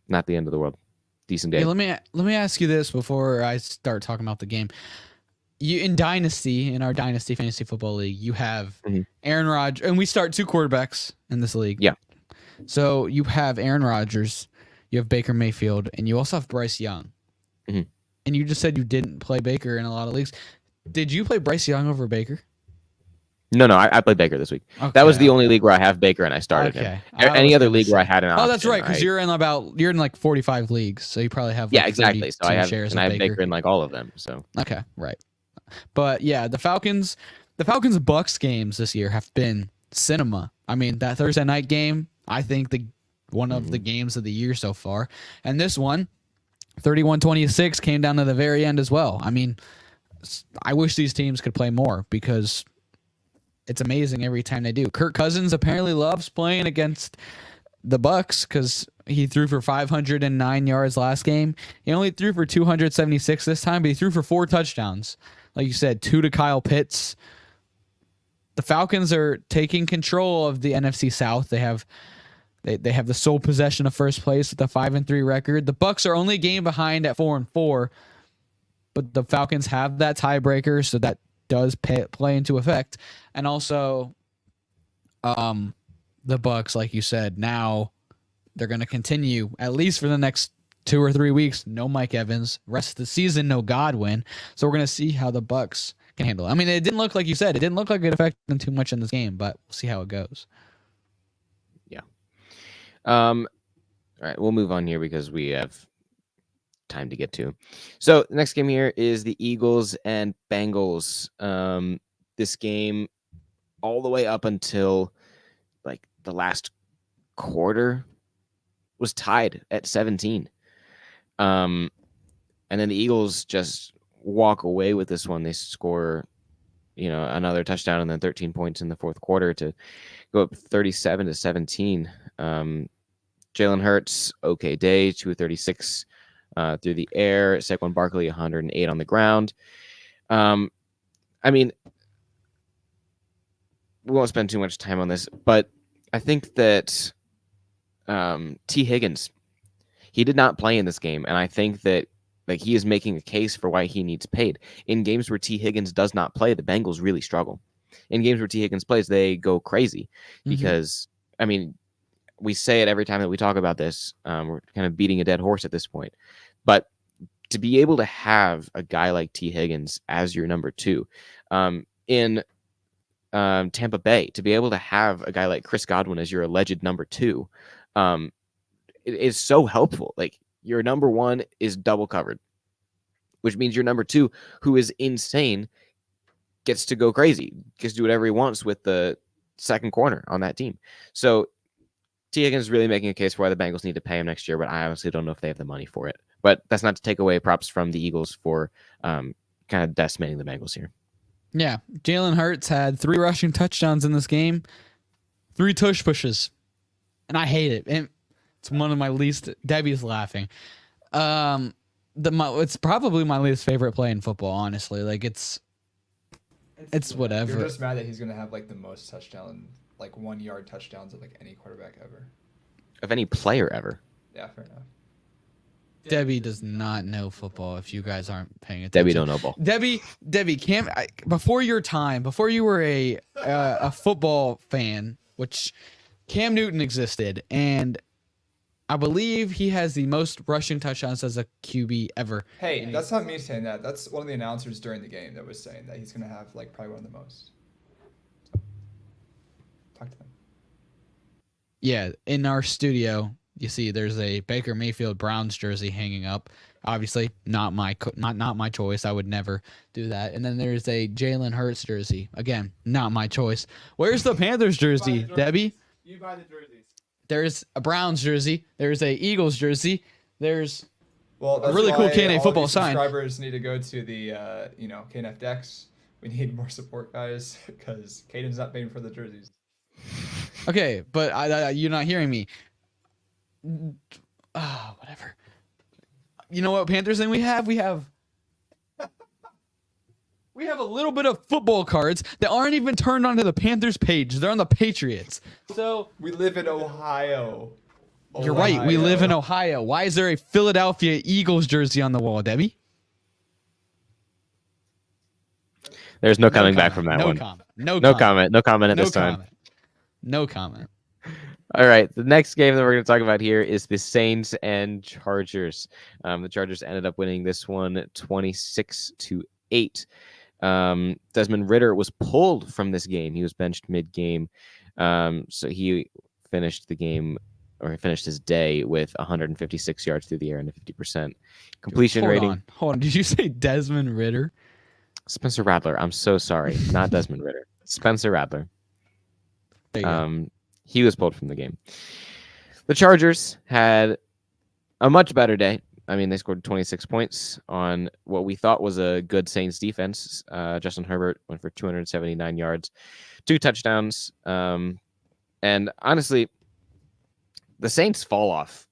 not the end of the world. Decent day. Hey, let me ask you this before I start talking about the game. You in our Dynasty Fantasy Football League, you have Aaron Rodgers, and we start 2 quarterbacks in this league. Yeah. So you have Aaron Rodgers, you have Baker Mayfield, and you also have Bryce Young. Mm-hmm. And you just said you didn't play Baker in a lot of leagues. Did you play Bryce Young over Baker? No, I played Baker this week. Okay. That was the only league where I have Baker and I started him. Any other league where I had an option. Oh, that's right, because you're in like 45 leagues, so you probably have exactly. So I have Baker. Baker in like all of them. So okay, right. But yeah, the Falcons Bucks games this year have been cinema. I mean, that Thursday night game, I think one of the games of the year so far, and this one, 31-26, came down to the very end as well. I mean, I wish these teams could play more because it's amazing every time they do. Kirk Cousins apparently loves playing against the Bucks because he threw for 509 yards last game. He only threw for 276 this time, but he threw for 4 touchdowns. Like you said, 2 to Kyle Pitts. The Falcons are taking control of the NFC South. They have the sole possession of first place with a 5-3 record. The Bucks are only a game behind at 4-4, but the Falcons have that tiebreaker, so that does play into effect. And also, the Bucks, like you said, now they're going to continue at least for the next 2 or 3 weeks. No Mike Evans. Rest of the season, no Godwin. So we're going to see how the Bucks can handle it. I mean, it didn't look like you said. It didn't look like it affected them too much in this game, but we'll see how it goes. Yeah. All right, we'll move on here because we have time to get to. So the next game here is the Eagles and Bengals. This game all the way up until like the last quarter was tied at 17. And then the Eagles just walk away with this one. They score, another touchdown and then 13 points in the fourth quarter to go up 37-17. Jalen Hurts, okay day, 236 through the air. Saquon Barkley, 108 on the ground. I mean, we won't spend too much time on this, but I think that T. Higgins, he did not play in this game, and I think that he is making a case for why he needs paid. In games where T. Higgins does not play, the Bengals really struggle. In games where T. Higgins plays, they go crazy because, I mean, we say it every time that we talk about this. We're kind of beating a dead horse at this point. But to be able to have a guy like T. Higgins as your number 2 in Tampa Bay, to be able to have a guy like Chris Godwin as your alleged number 2, it is so helpful. Like, your number one is double covered, which means your number two, who is insane, gets to go crazy, gets to do whatever he wants with the second corner on that team. So T. Higgins is really making a case for why the Bengals need to pay him next year, but I honestly don't know if they have the money for it. But that's not to take away props from the Eagles for kind of decimating the Bengals here. Yeah, Jalen Hurts had 3 rushing touchdowns in this game, 3 tush pushes, and I hate it. And it's one of my least. Debbie's laughing. It's probably my least favorite play in football. Honestly, like it's whatever. You're just mad that he's gonna have like the most touchdown, like 1-yard touchdowns of like any quarterback ever. Of any player ever. Yeah, fair enough. Debbie does not know football. If you guys aren't paying attention, Debbie don't know ball. Debbie, Cam, before your time, before you were a football fan, which Cam Newton existed, and I believe he has the most rushing touchdowns as a QB ever. Hey, that's not me saying that. That's one of the announcers during the game that was saying that he's gonna have like probably one of the most. So, talk to them. Yeah, in our studio, you see there's a Baker Mayfield Browns jersey hanging up. Obviously, not my choice. I would never do that. And then there's a Jalen Hurts jersey. Again, not my choice. Where's the Panthers jersey, Debbie? You buy the jerseys. There's a Browns jersey. There's a Eagles jersey. There's That's really cool why K&A all Football these sign. Subscribers need to go to the KNF Decks. We need more support, guys, because Kadin's not paying for the jerseys. Okay, but you're not hearing me. Whatever. You know what Panthers thing we have? We have a little bit of football cards that aren't even turned onto the Panthers page. They're on the Patriots. So We live in Ohio. you're right. We live in Ohio. Why is there a Philadelphia Eagles jersey on the wall, Debbie? There's no coming back from that no one. Comment. No comment. No comment at this time. No comment. All right. The next game that we're going to talk about here is the Saints and Chargers. The Chargers ended up winning this one 26-8. Desmond Ridder was pulled from this game. He was benched mid-game. So he finished the game, or he finished his day with 156 yards through the air and a 50% completion rating. Hold on. Did you say Desmond Ridder? Spencer Rattler. I'm so sorry. Not Desmond Ridder. Spencer Rattler. There you go. He was pulled from the game. The Chargers had a much better day. I mean, they scored 26 points on what we thought was a good Saints defense. Justin Herbert went for 279 yards, 2 touchdowns. And honestly, the Saints fall off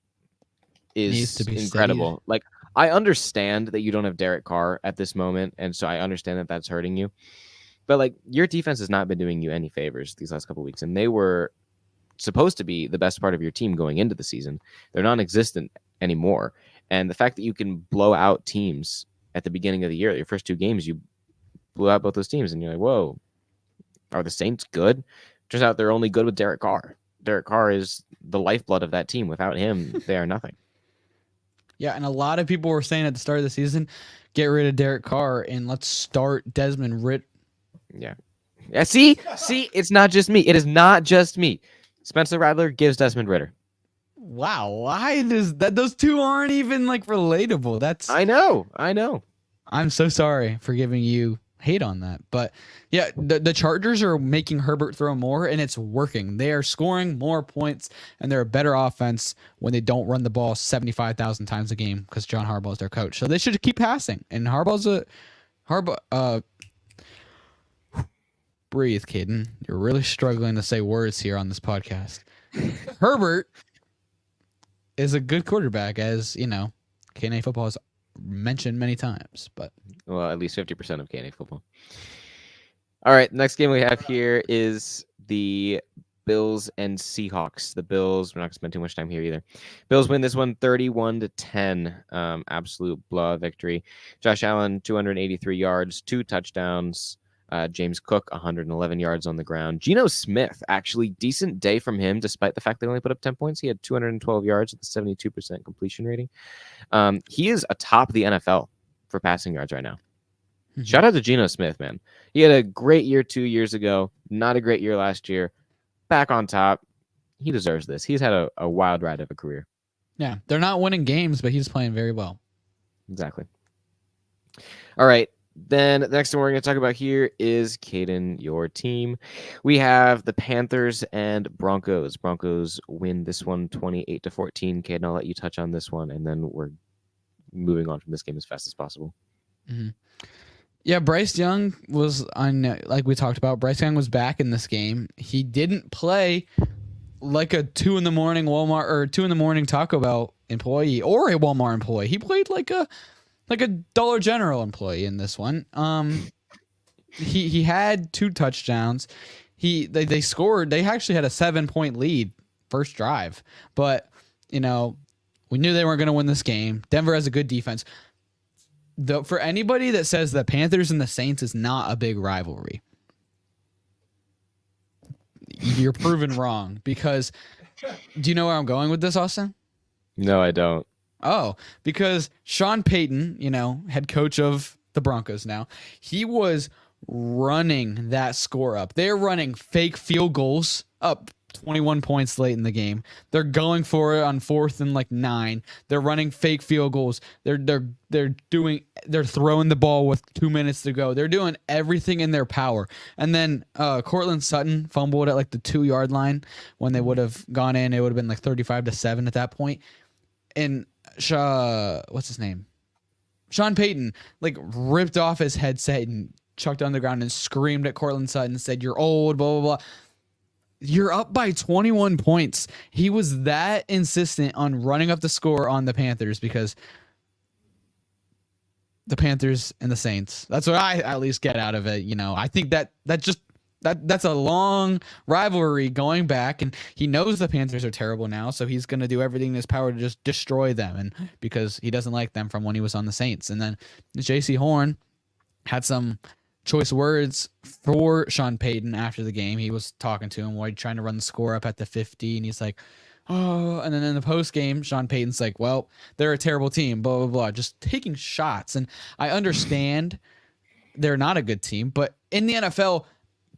is incredible. Steady. Like, I understand that you don't have Derek Carr at this moment, and so I understand that that's hurting you. But like, your defense has not been doing you any favors these last couple of weeks, and they were supposed to be the best part of your team going into the season. They're non-existent anymore. And the fact that you can blow out teams at the beginning of the year, your first 2 games, you blew out both those teams, and you're like, whoa, are the Saints good? Turns out they're only good with Derek Carr. Derek Carr is the lifeblood of that team. Without him, they are nothing. Yeah, and a lot of people were saying at the start of the season, get rid of Derek Carr and let's start Desmond Ridder. Yeah. See, it's not just me. It is not just me. Spencer Rattler gives Desmond Ridder. Wow, why does that? Those two aren't even like relatable. That's I know. I'm so sorry for giving you hate on that, but yeah, the Chargers are making Herbert throw more, and it's working. They are scoring more points, and they're a better offense when they don't run the ball 75,000 times a game because John Harbaugh is their coach. So they should keep passing. And Harbaugh. Breathe, Kadin. You're really struggling to say words here on this podcast. Herbert is a good quarterback, as you know, K&A Football has mentioned many times. But well, at least 50% of K&A Football. All right, next game we have here is the Bills and Seahawks. The Bills, we're not going to spend too much time here either. Bills win this one 31-10. Absolute blowout victory. Josh Allen, 283 yards, 2 touchdowns. James Cook, 111 yards on the ground. Geno Smith, actually decent day from him, despite the fact they only put up 10 points. He had 212 yards with a 72% completion rating. He is atop the NFL for passing yards right now. Mm-hmm. Shout out to Geno Smith, man. He had a great year 2 years ago, not a great year last year. Back on top. He deserves this. He's had a wild ride of a career. Yeah, they're not winning games, but he's playing very well. Exactly. All right. Then the next one we're going to talk about here is Kadin, your team. We have the Panthers and Broncos. Broncos win this one 28-14. Kadin, I'll let you touch on this one, and then we're moving on from this game as fast as possible. Mm-hmm. Yeah, Bryce Young was on, like we talked about, Bryce Young was back in this game. He didn't play like a 2 a.m. Walmart or 2 a.m. Taco Bell employee or a Walmart employee. He played like a Dollar General employee in this one. He had 2 touchdowns. They scored. They actually had a 7-point lead first drive, but we knew they weren't going to win this game. Denver has a good defense. For anybody that says the Panthers and the Saints is not a big rivalry, you're proven wrong, because do you know where I'm going with this, Austin? No, I don't. Oh, because Sean Payton, head coach of the Broncos now, he was running that score up. They're running fake field goals up 21 points late in the game. They're going for it on 4th and 9. They're running fake field goals. They're throwing the ball with 2 minutes to go. They're doing everything in their power. And then Cortland Sutton fumbled at the 2-yard line. When they would have gone in, it would have been 35-7 at that point. And what's his name? Sean Payton ripped off his headset and chucked it on the ground and screamed at Cortland Sutton and said, "You're old, blah, blah, blah." You're up by 21 points. He was that insistent on running up the score on the Panthers because the Panthers and the Saints. That's what I at least get out of it. I think that's a long rivalry going back, and he knows the Panthers are terrible now, so he's going to do everything in his power to just destroy them, and because he doesn't like them from when he was on the Saints. And then J.C. Horn had some choice words for Sean Payton after the game. He was talking to him while trying to run the score up at the 50, and he's like, "Oh," and then in the post game, Sean Payton's like, "Well, they're a terrible team, blah, blah, blah," just taking shots. And I understand they're not a good team, but in the NFL,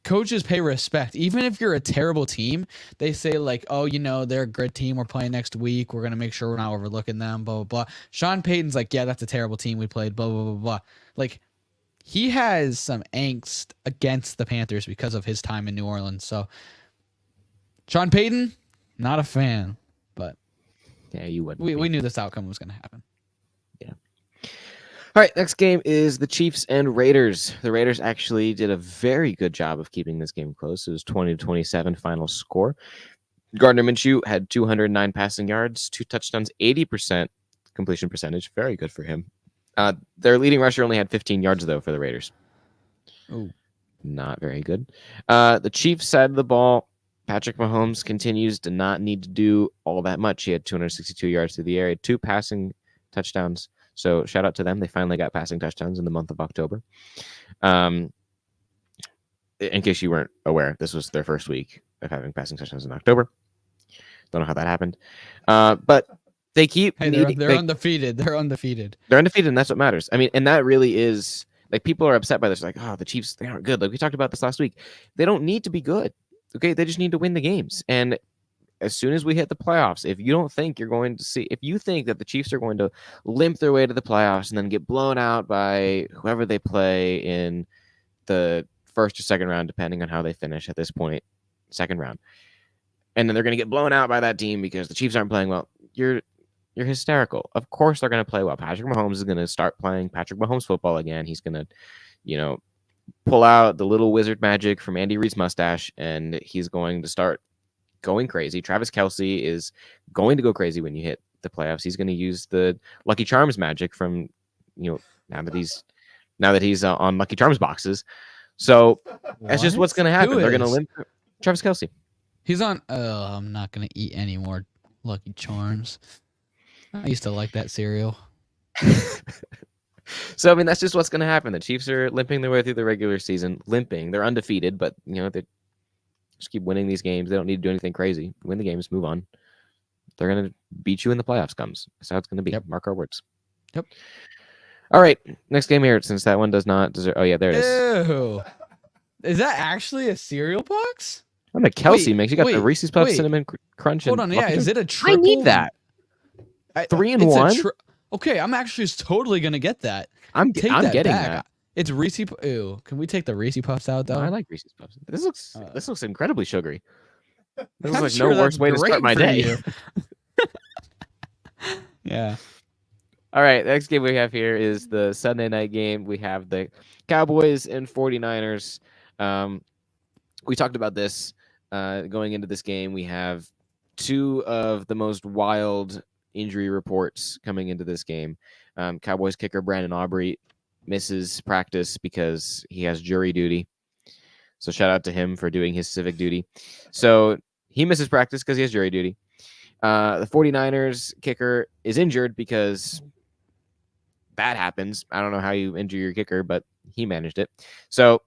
coaches pay respect. Even if you're a terrible team, they say "Oh, they're a good team. We're playing next week. We're going to make sure we're not overlooking them, blah, blah, blah." Sean Payton's like, "Yeah, that's a terrible team we played, blah, blah, blah, blah." He has some angst against the Panthers because of his time in New Orleans. So, Sean Payton, not a fan, but yeah, you wouldn't. We knew this outcome was going to happen. Yeah. All right, next game is the Chiefs and Raiders. The Raiders actually did a very good job of keeping this game close. It was 20-27 final score. Gardner Minshew had 209 passing yards, 2 touchdowns, 80% completion percentage. Very good for him. Their leading rusher only had 15 yards, though, for the Raiders. Oh, not very good. The Chiefs side of the ball, Patrick Mahomes continues to not need to do all that much. He had 262 yards through the air, 2 passing touchdowns. So shout out to them. They finally got passing touchdowns in the month of October. In case you weren't aware, this was their first week of having passing touchdowns in October. Don't know how that happened. But they keep they're undefeated. They're undefeated. They're undefeated, and that's what matters. I mean, and that really is people are upset by this. Oh, the Chiefs, they aren't good. We talked about this last week. They don't need to be good. Okay, they just need to win the games. And as soon as we hit the playoffs, if you think that the Chiefs are going to limp their way to the playoffs and then get blown out by whoever they play in the first or second round, depending on how they finish at this point, second round, and then they're going to get blown out by that team because the Chiefs aren't playing well, you're hysterical. Of course they're going to play well. Patrick Mahomes is going to start playing Patrick Mahomes football again. He's going to, pull out the little wizard magic from Andy Reid's mustache, and he's going to start going crazy. Travis Kelce is going to go crazy when you hit the playoffs. He's going to use the Lucky Charms magic from, now that he's on Lucky Charms boxes. So that's just what's going to happen. They're going to limp Travis Kelce. He's on. I'm not going to eat any more Lucky Charms. I used to like that cereal. So, I mean, that's just what's going to happen. The Chiefs are limping their way through the regular season. They're undefeated, but, they just keep winning these games. They don't need to do anything crazy. Win the games, move on. They're going to beat you in the playoffs comes. That's how it's going to be. Yep. Mark our words. Yep. All right. Next game here, since that one does not deserve. Oh, yeah, there it is. Ew. Is that actually a cereal box? I'm a Kelsey mix. You got the Reese's Puffs Cinnamon Crunch. Hold on. Yeah. Is it a triple? I need that. 3-1. Okay, I'm actually totally gonna get that. I'm Take getting back. that. It's Reese. Ew. Can we take the Reese Puffs out though? I like Reese's Puffs. This looks incredibly sugary. This is I'm like sure no worse that's way to start great my for day. you. Yeah. All right, next game we have here is the Sunday night game. We have the Cowboys and 49ers. We talked about this going into this game. We have two of the most wild injury reports coming into this game. Cowboys kicker Brandon Aubrey misses practice because he has jury duty. So shout out to him for doing his civic duty. So he misses practice because he has jury duty. The 49ers kicker is injured because that happens. I don't know how you injure your kicker, but he managed it. So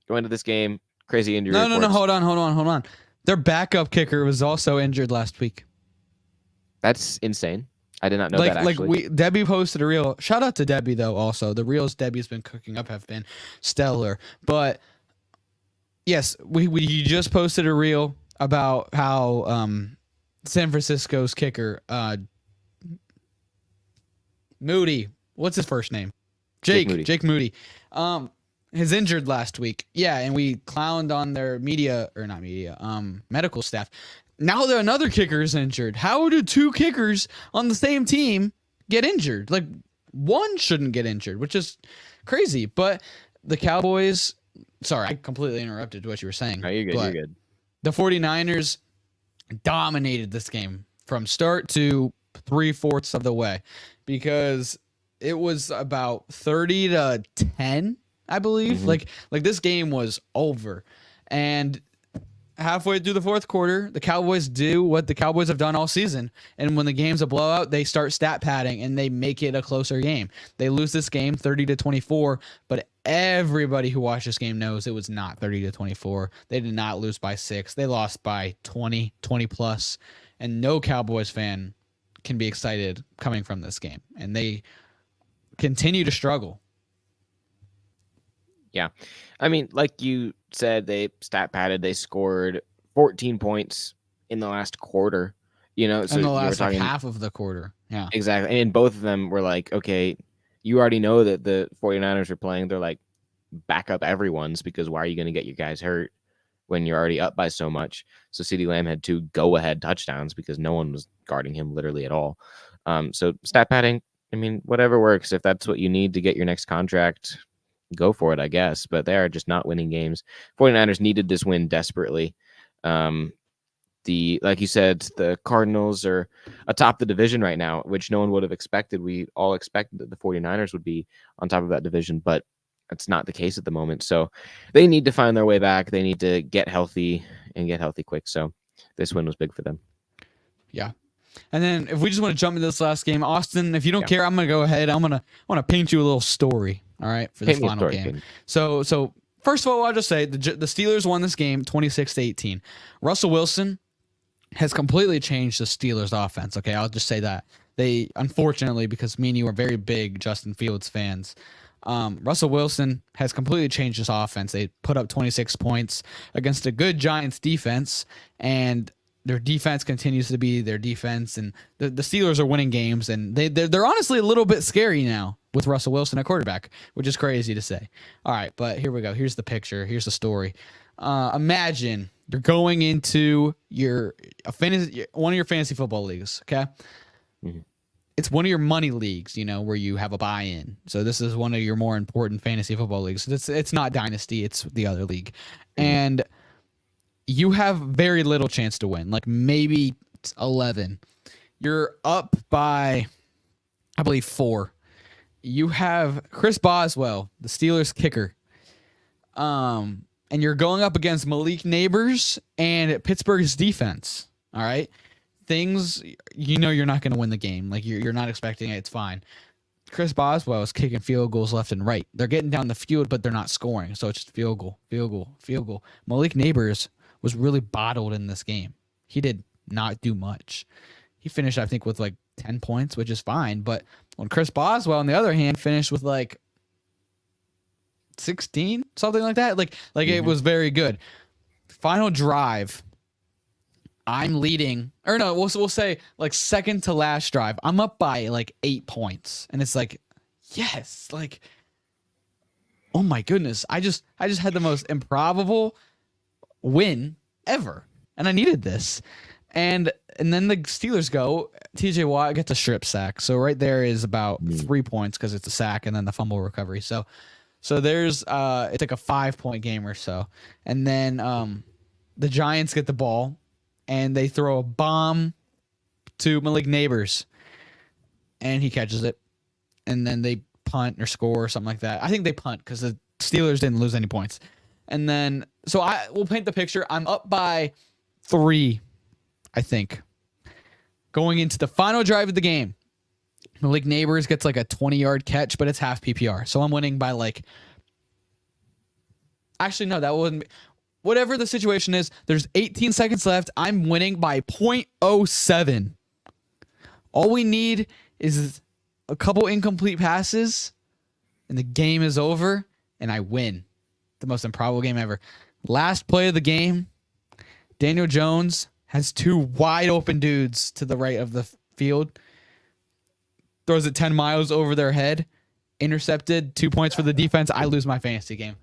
going into this game, crazy injury reports. No. Hold on. Their backup kicker was also injured last week. That's insane. I did not know that actually. Debbie posted a reel. Shout out to Debbie though. Also, the reels Debbie's been cooking up have been stellar. But yes, we just posted a reel about how San Francisco's kicker Moody. What's his first name? Jake Moody. Is injured last week. Yeah, and we clowned on their medical staff. Now that another kicker is injured. How do two kickers on the same team get injured? Like, one shouldn't get injured, which is crazy. But the Cowboys, sorry, I completely interrupted what you were saying. No, you're good. The 49ers dominated this game from start to 3/4 of the way because it was about 30-10, I believe. Mm-hmm. Like this game was over. And halfway through the fourth quarter, the Cowboys do what the Cowboys have done all season. And when the game's a blowout, they start stat padding and they make it a closer game. They lose this game 30-24, but everybody who watched this game knows it was not 30-24. They did not lose by 6. They lost by 20 plus. And no Cowboys fan can be excited coming from this game. And they continue to struggle. Yeah. I mean, like you said, they stat padded. They scored 14 points in the last quarter. So in the last half of the quarter. Yeah. Exactly. And both of them were like, okay, you already know that the 49ers are playing. They're like, back up everyone's because why are you going to get your guys hurt when you're already up by so much? So CeeDee Lamb had 2 go-ahead touchdowns because no one was guarding him literally at all. So stat padding, I mean, whatever works. If that's what you need to get your next contract, go for it, I guess. But they are just not winning games. 49ers needed this win desperately. Like you said, the Cardinals are atop the division right now, which no one would have expected. We all expected that the 49ers would be on top of that division, but that's not the case at the moment. So they need to find their way back. They need to get healthy and get healthy quick. So this win was big for them. Yeah. And then if we just want to jump into this last game, Austin, if you don't care, I'm going to go ahead. I want to paint you a little story, all right, for this final game. So first of all, I'll just say the Steelers won this game 26-18. Russell Wilson has completely changed the Steelers offense. Okay, I'll just say that. They, unfortunately, because me and you are very big Justin Fields fans, Russell Wilson has completely changed this offense. They put up 26 points against a good Giants defense, and their defense continues to be their defense, and the Steelers are winning games, and they're honestly a little bit scary now with Russell Wilson at quarterback, which is crazy to say. All right, but here we go. Here's the picture. Here's the story. Imagine you're going into one of your fantasy football leagues, okay? Mm-hmm. It's one of your money leagues, where you have a buy-in. So this is one of your more important fantasy football leagues. It's not Dynasty, it's the other league. Mm-hmm. And you have very little chance to win, like maybe 11. You're up by, I believe, 4. You have Chris Boswell, the Steelers kicker. And you're going up against Malik Neighbors and Pittsburgh's defense. All right. Things, you're not going to win the game. Like you're not expecting it. It's fine. Chris Boswell is kicking field goals left and right. They're getting down the field, but they're not scoring. So it's just field goal. Malik Neighbors was really bottled in this game. He did not do much. He finished, I think, with like 10 points, which is fine. But when Chris Boswell, on the other hand, finished with like 16, something like that, like mm-hmm. It was very good. Final drive. I'm leading, or no, we'll say like second to last drive. I'm up by like 8 points, and it's like, yes, like, oh my goodness, I just had the most improbable win ever, and I needed this, and then the Steelers go. T.J. Watt gets a strip sack, so right there is about 3 points because it's a sack and then the fumble recovery. So there's it's like a 5-point game or so, and then the Giants get the ball. And they throw a bomb to Malik Neighbors, and he catches it. And then they punt or score or something like that. I think they punt because the Steelers didn't lose any points. And then, so we'll paint the picture. I'm up by 3, I think. Going into the final drive of the game, Malik Neighbors gets like a 20-yard catch, but it's half PPR. So I'm winning by like, actually, no, that wouldn't be. Whatever the situation is, there's 18 seconds left. I'm winning by 0.07. All we need is a couple incomplete passes, and the game is over, and I win. The most improbable game ever. Last play of the game, Daniel Jones has 2 wide open dudes to the right of the field. Throws it 10 miles over their head. Intercepted, 2 points for the defense. I lose my fantasy game.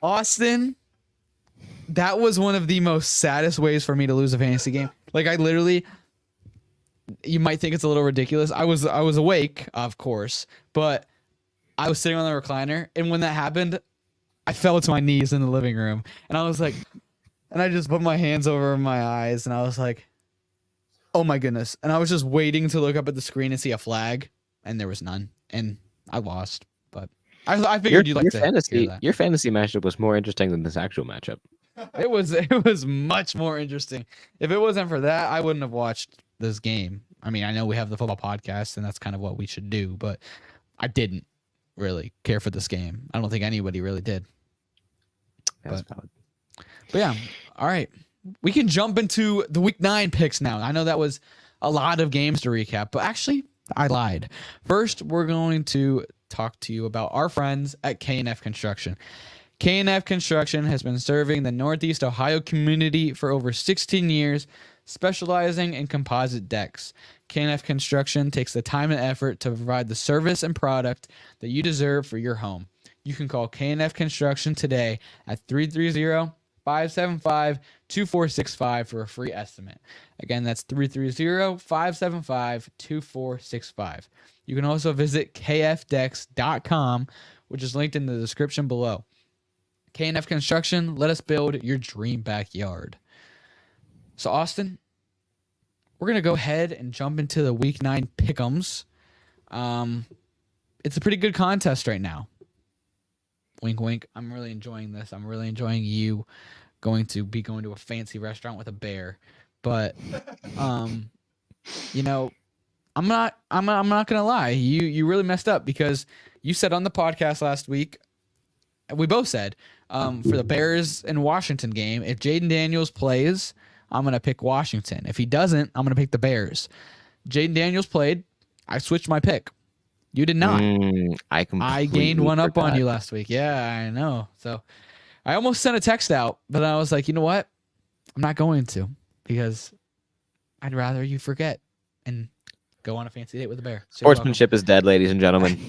Austin... That was one of the most saddest ways for me to lose a fantasy game. Like I literally, you might think it's a little ridiculous. I was awake, of course, but I was sitting on the recliner, and when that happened, I fell to my knees in the living room, and I was like, and I just put my hands over my eyes, and I was like, oh my goodness, and I was just waiting to look up at the screen and see a flag, and there was none, and I lost. But I figured you'd like to hear that. Your fantasy matchup was more interesting than this actual matchup. It was much more interesting. If it wasn't for that, I wouldn't have watched this game. I mean, I know we have the football podcast, and that's kind of what we should do, but I didn't really care for this game. I don't think anybody really did. That's valid. But yeah, all right. We can jump into the Week 9 picks now. I know that was a lot of games to recap, but actually, I lied. First, we're going to talk to you about our friends at K&F Construction. K&F Construction has been serving the Northeast Ohio community for over 16 years, specializing in composite decks. K&F Construction takes the time and effort to provide the service and product that you deserve for your home. You can call K&F Construction today at 330-575-2465 for a free estimate. Again, that's 330-575-2465. You can also visit kfdecks.com, which is linked in the description below. K&F Construction, let us build your dream backyard. So, Austin, we're going to go ahead and jump into the Week 9 pick'ems. It's a pretty good contest right now. Wink, wink. I'm really enjoying this. I'm really enjoying you going to a fancy restaurant with a bear. But, you know, I'm not going to lie. You really messed up because you said on the podcast last week, we both said, for the Bears and Washington game, if Jaden Daniels plays, I'm going to pick Washington. If he doesn't, I'm going to pick the Bears. Jaden Daniels played. I switched my pick. You did not. I gained one up on you last week. Yeah, I know. So I almost sent a text out, but I was like, you know what? I'm not going to because I'd rather you forget and go on a fancy date with a bear. So sportsmanship is dead, ladies and gentlemen.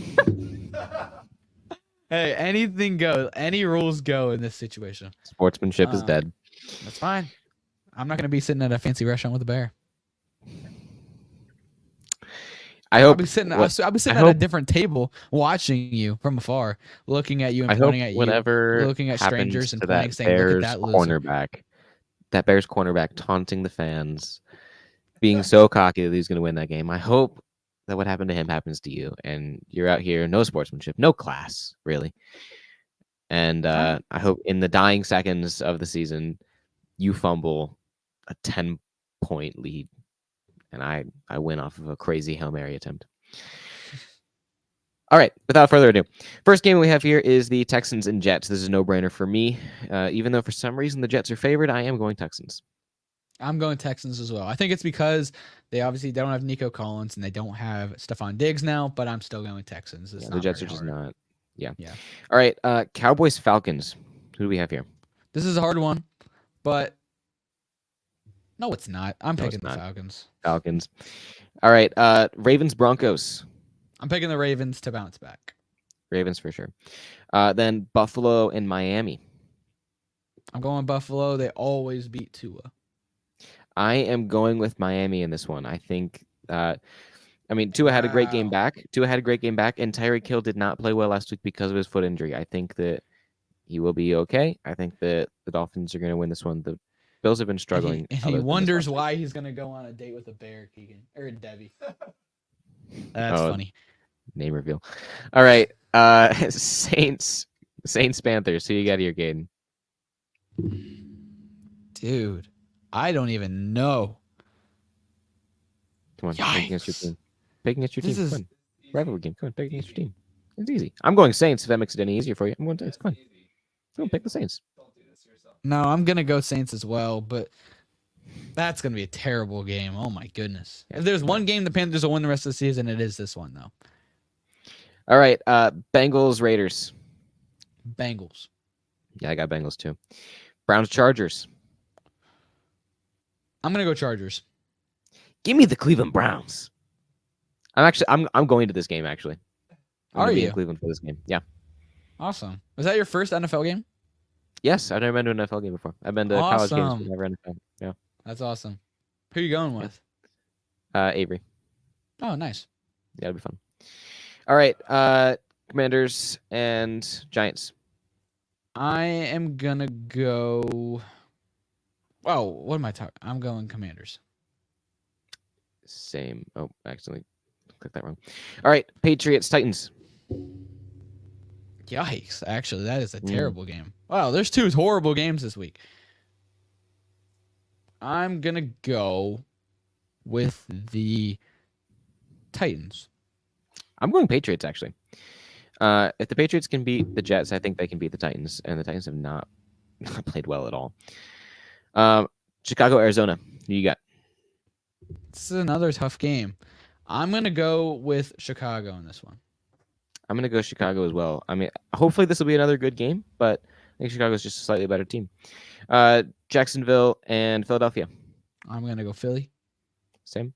Hey, anything goes. Any rules go in this situation. Sportsmanship is dead. That's fine. I'm not going to be sitting at a fancy restaurant with a bear. I'll be sitting at a different table watching you from afar, looking at you and pointing at you, looking at strangers and pointing, saying, "Look at that loser." That Bears cornerback taunting the fans, being so cocky that he's going to win that game. I hope that what happened to him happens to you, and you're out here, no sportsmanship, no class, really. And I hope in the dying seconds of the season, you fumble a 10-point lead, and I win off of a crazy Hail Mary attempt. All right, without further ado, first game we have here is the Texans and Jets. This is a no-brainer for me. Even though for some reason the Jets are favored, I am going Texans. I'm going Texans as well. I think it's because they don't have Nico Collins and they don't have Stephon Diggs now, but I'm still going Texans. The Jets are just not. Yeah. All right, Cowboys, Falcons. Who do we have here? This is a hard one, but No, it's not. I'm No, it's picking the not. Falcons. Falcons. All right. Ravens Broncos. I'm picking the Ravens to bounce back. Ravens for sure. Then Buffalo and Miami. I'm going Buffalo. They always beat Tua. I am going with Miami in this one. I think. Tua had a great game back. And Tyreek Hill did not play well last week because of his foot injury. I think that he will be okay. I think that the Dolphins are going to win this one. The Bills have been struggling. And he wonders why he's going to go on a date with a bear, Keegan. Or Debbie. That's funny. Name reveal. All right. Saints Panthers. Who you got here, Kadin? Dude, I don't even know. Come on, Yikes. pick against your team. Pick against your team. This is- Come on. Rivalry game. Come on, pick against your team. It's easy. I'm going Saints if that makes it any easier for you. I'm going Saints. Come on. Come on, pick the Saints. No, I'm going to go Saints as well, but that's going to be a terrible game. Oh, my goodness. If there's one game the Panthers will win the rest of the season, it is this one, though. All right. Bengals Raiders. Bengals. Yeah, I got Bengals too. Browns Chargers. I'm going to go Chargers. Give me the Cleveland Browns. I'm going to this game actually. I'm Are gonna be you? in Cleveland for this game? Yeah. Awesome. Was that your first NFL game? Yes, I've never been to an NFL game before. I've been to college games, Awesome. but never NFL. Yeah. That's awesome. Who are you going with? Avery. Oh, nice. Yeah, it'll be fun. All right. Commanders and Giants. I am going to go. Oh, what am I talking? I'm going Commanders. Same. Oh, I accidentally clicked that wrong. All right. Patriots Titans. Yikes. Actually, that is a terrible game. Wow, there's two horrible games this week. I'm going to go with the Titans. I'm going Patriots actually. If the Patriots can beat the Jets, I think they can beat the Titans, and the Titans have not played well at all. Chicago, Arizona. Who you got? This is another tough game. I'm going to go with Chicago in this one. I'm going to go Chicago as well. I mean, hopefully this will be another good game, but I think Chicago's just a slightly better team. Jacksonville and Philadelphia. I'm going to go Philly. Same.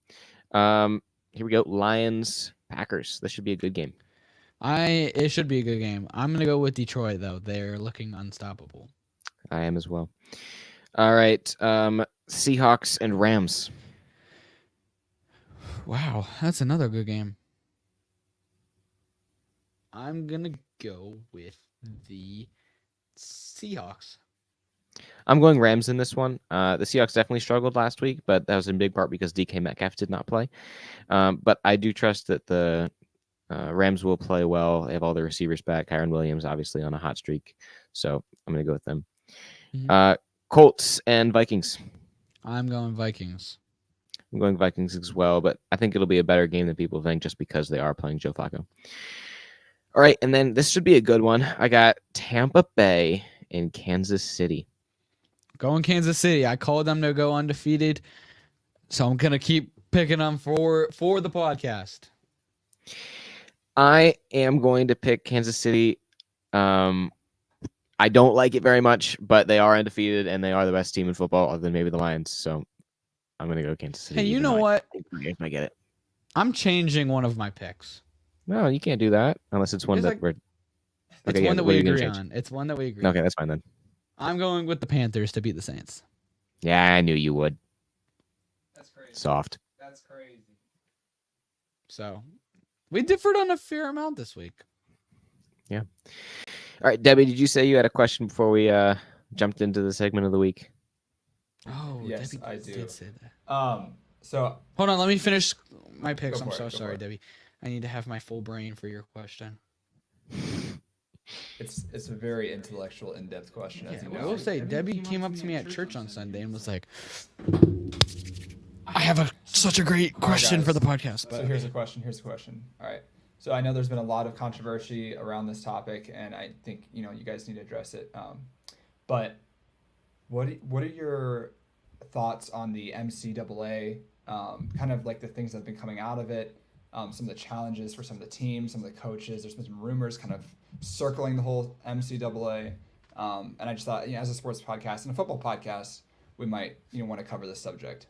Here we go. Lions, Packers. This should be a good game. It should be a good game. I'm going to go with Detroit, though. They're looking unstoppable. I am as well. All right. Seahawks and Rams. Wow, that's another good game. I'm going to go with the Seahawks. I'm going Rams in this one. The Seahawks definitely struggled last week, but that was in big part because DK Metcalf did not play. But I do trust that the Rams will play well. They have all their receivers back. Kyron Williams, obviously, on a hot streak. So I'm going to go with them. Mhm. Colts and Vikings. I'm going Vikings. I'm going Vikings as well, but I think it'll be a better game than people think just because they are playing Joe Flacco. All right, and then this should be a good one. I got Tampa Bay and Kansas City. Going Kansas City. I called them to go undefeated, so I'm going to keep picking them for the podcast. I am going to pick Kansas City. I don't like it very much, but they are undefeated, and they are the best team in football other than maybe the Lions, so I'm going to go Kansas City. Hey, you know what? I get it. I'm changing one of my picks. No, you can't do that unless it's one It's that like- we're... It's Okay, one that what we are you gonna agree change? on. It's one that we agree Okay, on. that's fine then. I'm going with the Panthers to beat the Saints. Yeah, I knew you would. That's crazy. Soft. That's crazy. So we differed on a fair amount this week. All right, Debbie, did you say you had a question before we jumped into the segment of the week? Oh, Yes, Debbie I do. did say that. So Hold on, let me finish my picks. Go I'm for so it, go sorry, for it. Debbie. I need to have my full brain for your question. it's a very intellectual, in-depth question, as you I know. will say, Debbie came up to me at church on Sunday and was like, I have such a great question guys. for the podcast. But So here's the question. All right. So I know there's been a lot of controversy around this topic, and I think you guys need to address it. But what are your thoughts on the NCAA? Kind of like the things that have been coming out of it. Some of the challenges for some of the teams, some of the coaches. There's been some rumors kind of circling the whole NCAA. And I just thought, as a sports podcast and a football podcast, we might want to cover this subject.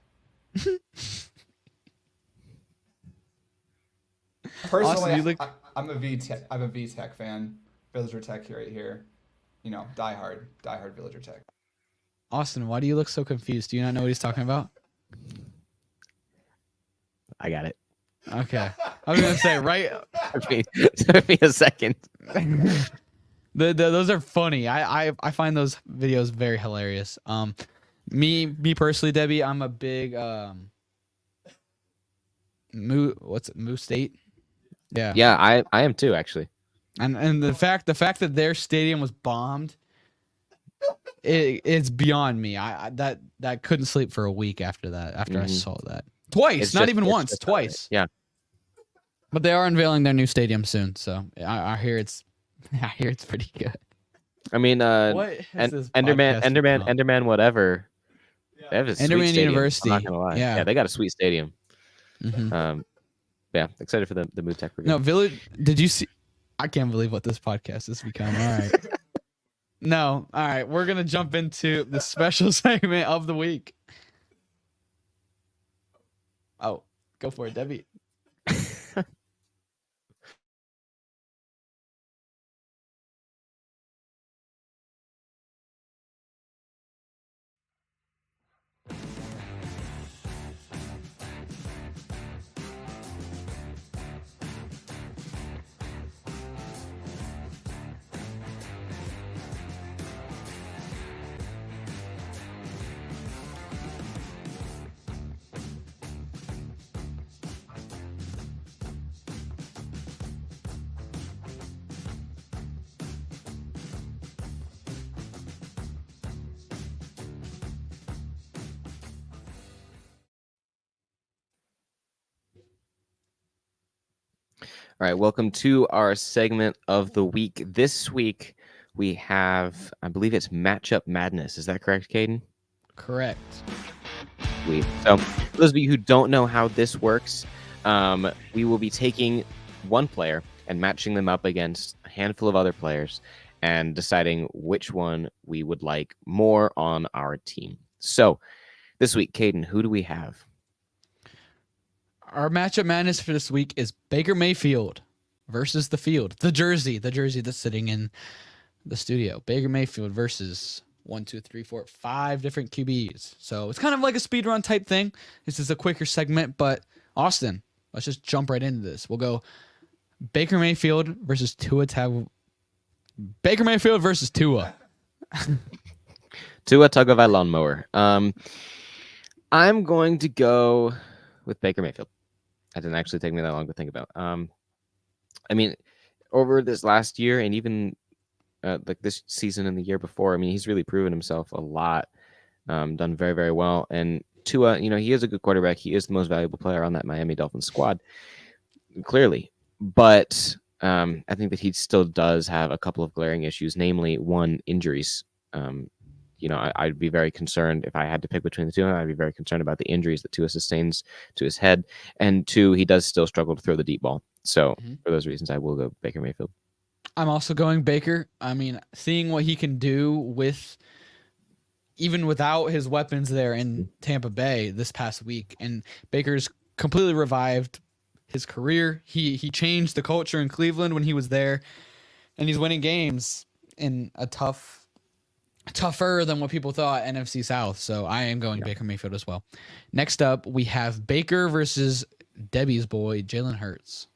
Personally, Austin, I'm a VTech. I'm a VTech fan. Villager Tech right here. Diehard Villager Tech. Austin, why do you look so confused? Do you not know what he's talking about? I got it. Okay. I was going to say, right? Took me a second. Those are funny. I find those videos very hilarious. Me personally, Debbie, I'm a big Moo State? Yeah. Yeah, I am too, actually. And the fact that their stadium was bombed, it's beyond me. I that couldn't sleep for a week after that. After I saw that twice, not even once, twice. Yeah. But they are unveiling their new stadium soon, so I hear it's pretty good. I mean, What is this Enderman, whatever. They have a sweet Enderman stadium, University. I'm not gonna lie. Yeah. They got a sweet stadium. Mm-hmm. Yeah, excited for the Moo Tech review. No, Village. Did you see? I can't believe what this podcast has become. All right. No. All right. We're going to jump into the special segment of the week. Oh, go for it, Debbie. All right, welcome to our segment of the week. This week we have, I believe it's Matchup Madness. Is that correct, Kadin? Correct. Sweet. So, for those of you who don't know how this works, we will be taking one player and matching them up against a handful of other players and deciding which one we would like more on our team. So, this week, Kadin, who do we have? Our matchup madness for this week is Baker Mayfield versus the field. The jersey that's sitting in the studio. Baker Mayfield versus 5 different QBs. So it's kind of like a speed run type thing. This is a quicker segment, but Austin, let's just jump right into this. We'll go Baker Mayfield versus Tua. Baker Mayfield versus Tua. Tua Tagovailoa lawnmower. I'm going to go with Baker Mayfield. That didn't actually take me that long to think about. I mean, over this last year and even like this season and the year before, I mean, he's really proven himself a lot. Done very, very well. And Tua, he is a good quarterback. He is the most valuable player on that Miami Dolphins squad, clearly. But I think that he still does have a couple of glaring issues, namely one, injuries. I'd be very concerned if I had to pick between the two. I'd be very concerned about the injuries that Tua sustains to his head. And two, he does still struggle to throw the deep ball. So for those reasons, I will go Baker Mayfield. I'm also going Baker. I mean, seeing what he can do even without his weapons there in Tampa Bay this past week, and Baker's completely revived his career. He changed the culture in Cleveland when he was there, and he's winning games in a tougher than what people thought NFC South. So I am going Baker Mayfield as well. Next up, we have Baker versus Debbie's boy, Jalen Hurts.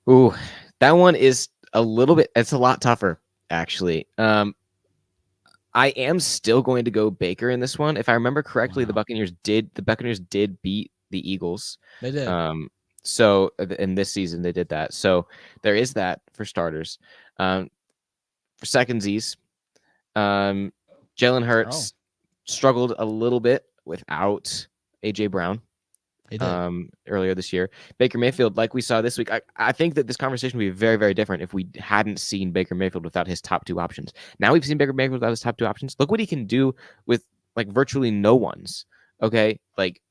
Ooh, that one is it's a lot tougher, actually. I am still going to go Baker in this one. If I remember correctly, the Buccaneers did beat the Eagles. They did. So in this season they did that. So there is that for starters. For secondsies, Jalen Hurts struggled a little bit without AJ Brown earlier this year. Baker Mayfield, like we saw this week, I think that this conversation would be very, very different if we hadn't seen Baker Mayfield without his top two options. Now we've seen Baker Mayfield without his top two options. Look what he can do with like virtually no ones. Okay, like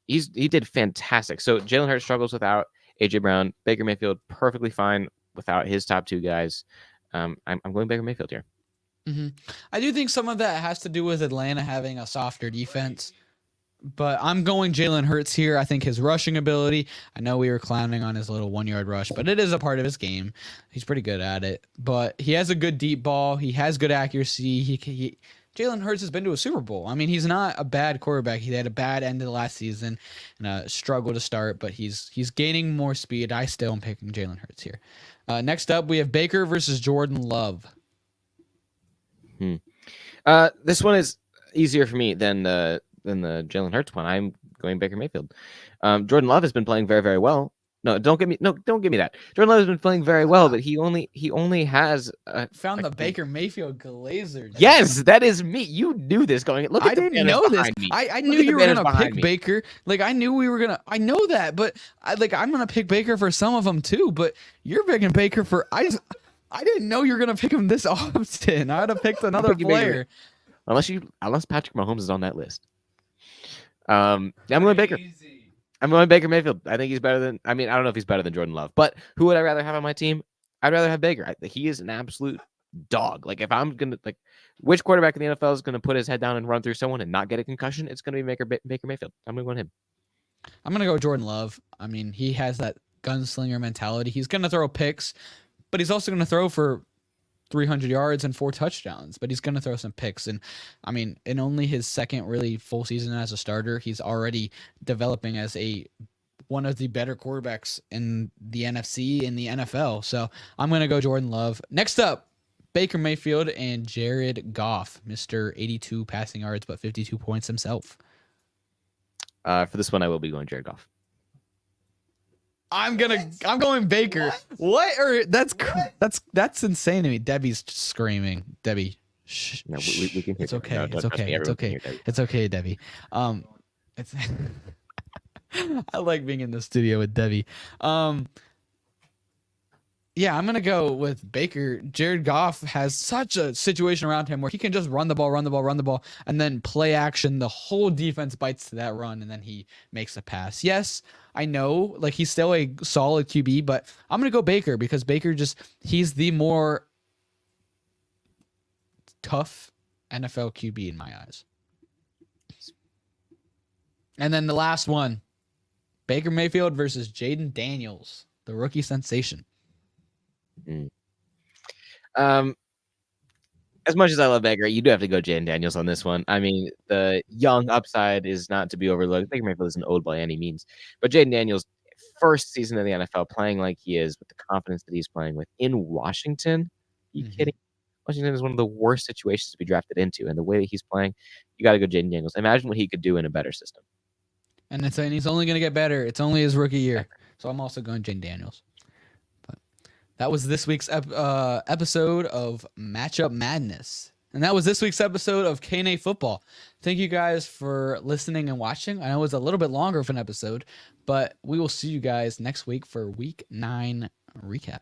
he did fantastic. So Jalen Hurts struggles without AJ Brown. Baker Mayfield perfectly fine without his top two guys. I'm going Baker Mayfield here. I do think some of that has to do with Atlanta having a softer defense. But I'm going Jalen Hurts here. I think his rushing ability, I know we were clowning on his little 1-yard rush, but it is a part of his game. He's pretty good at it. But he has a good deep ball. He has good accuracy. Jalen Hurts has been to a Super Bowl. I mean, he's not a bad quarterback. He had a bad end of the last season and a struggle to start, but he's gaining more speed. I still am picking Jalen Hurts here. Next up, we have Baker versus Jordan Love. This one is easier for me than the Jalen Hurts one. I'm going Baker Mayfield. Jordan Love has been playing very, very well. Don't give me that. Jordan Love has been playing very well, but he only has found the Baker Mayfield glazer. Yes, that is me. You knew this going. Look, at I didn't know this. I knew you were gonna pick Baker. Like I knew we were gonna. I know that, but I'm gonna pick Baker for some of them too. But you're picking Baker for I didn't know you were gonna pick him this often. I would have picked another player. Unless Patrick Mahomes is on that list. I'm going Baker. I'm going Baker Mayfield. I think he's better than. I mean, I don't know if he's better than Jordan Love, but who would I rather have on my team? I'd rather have Baker. He is an absolute dog. Like if I'm gonna which quarterback in the NFL is gonna put his head down and run through someone and not get a concussion? It's gonna be Baker Mayfield. I'm gonna go him. I'm gonna go Jordan Love. I mean, he has that gunslinger mentality. He's gonna throw picks, but he's also gonna throw for 300 yards and 4 touchdowns, but he's going to throw some picks. And I mean, in only his second really full season as a starter, he's already developing as one of the better quarterbacks in the NFC in the NFL. So I'm going to go Jordan Love. Next up, Baker Mayfield and Jared Goff, Mr. 82 passing yards, but 52 points himself. For this one, I will be going Jared Goff. I'm going Baker. What? Or that's insane to me. Debbie's screaming. Debbie, shh. No, we can hear it's okay. No, it's okay. It's okay. It's okay, Debbie. It's I like being in the studio with Debbie. Yeah, I'm gonna go with Baker. Jared Goff has such a situation around him where he can just run the ball, and then play action. The whole defense bites to that run, and then he makes a pass. Yes, I know, like he's still a solid QB, but I'm gonna go Baker because Baker he's the more tough NFL QB in my eyes. And then the last one, Baker Mayfield versus Jaden Daniels, the rookie sensation. As much as I love Baker, you do have to go Jaden Daniels on this one. I mean, the young upside is not to be overlooked. Baker Mayfield isn't old by any means, but Jaden Daniels' first season in the NFL, playing like he is with the confidence that he's playing with in Washington. Are you kidding? Washington is one of the worst situations to be drafted into, and the way that he's playing, you got to go Jaden Daniels. Imagine what he could do in a better system. And he's only going to get better. It's only his rookie year, so I'm also going Jaden Daniels. That was this week's episode of Matchup Madness. And that was this week's episode of K&A Football. Thank you guys for listening and watching. I know it was a little bit longer of an episode, but we will see you guys next week for Week 9 recap.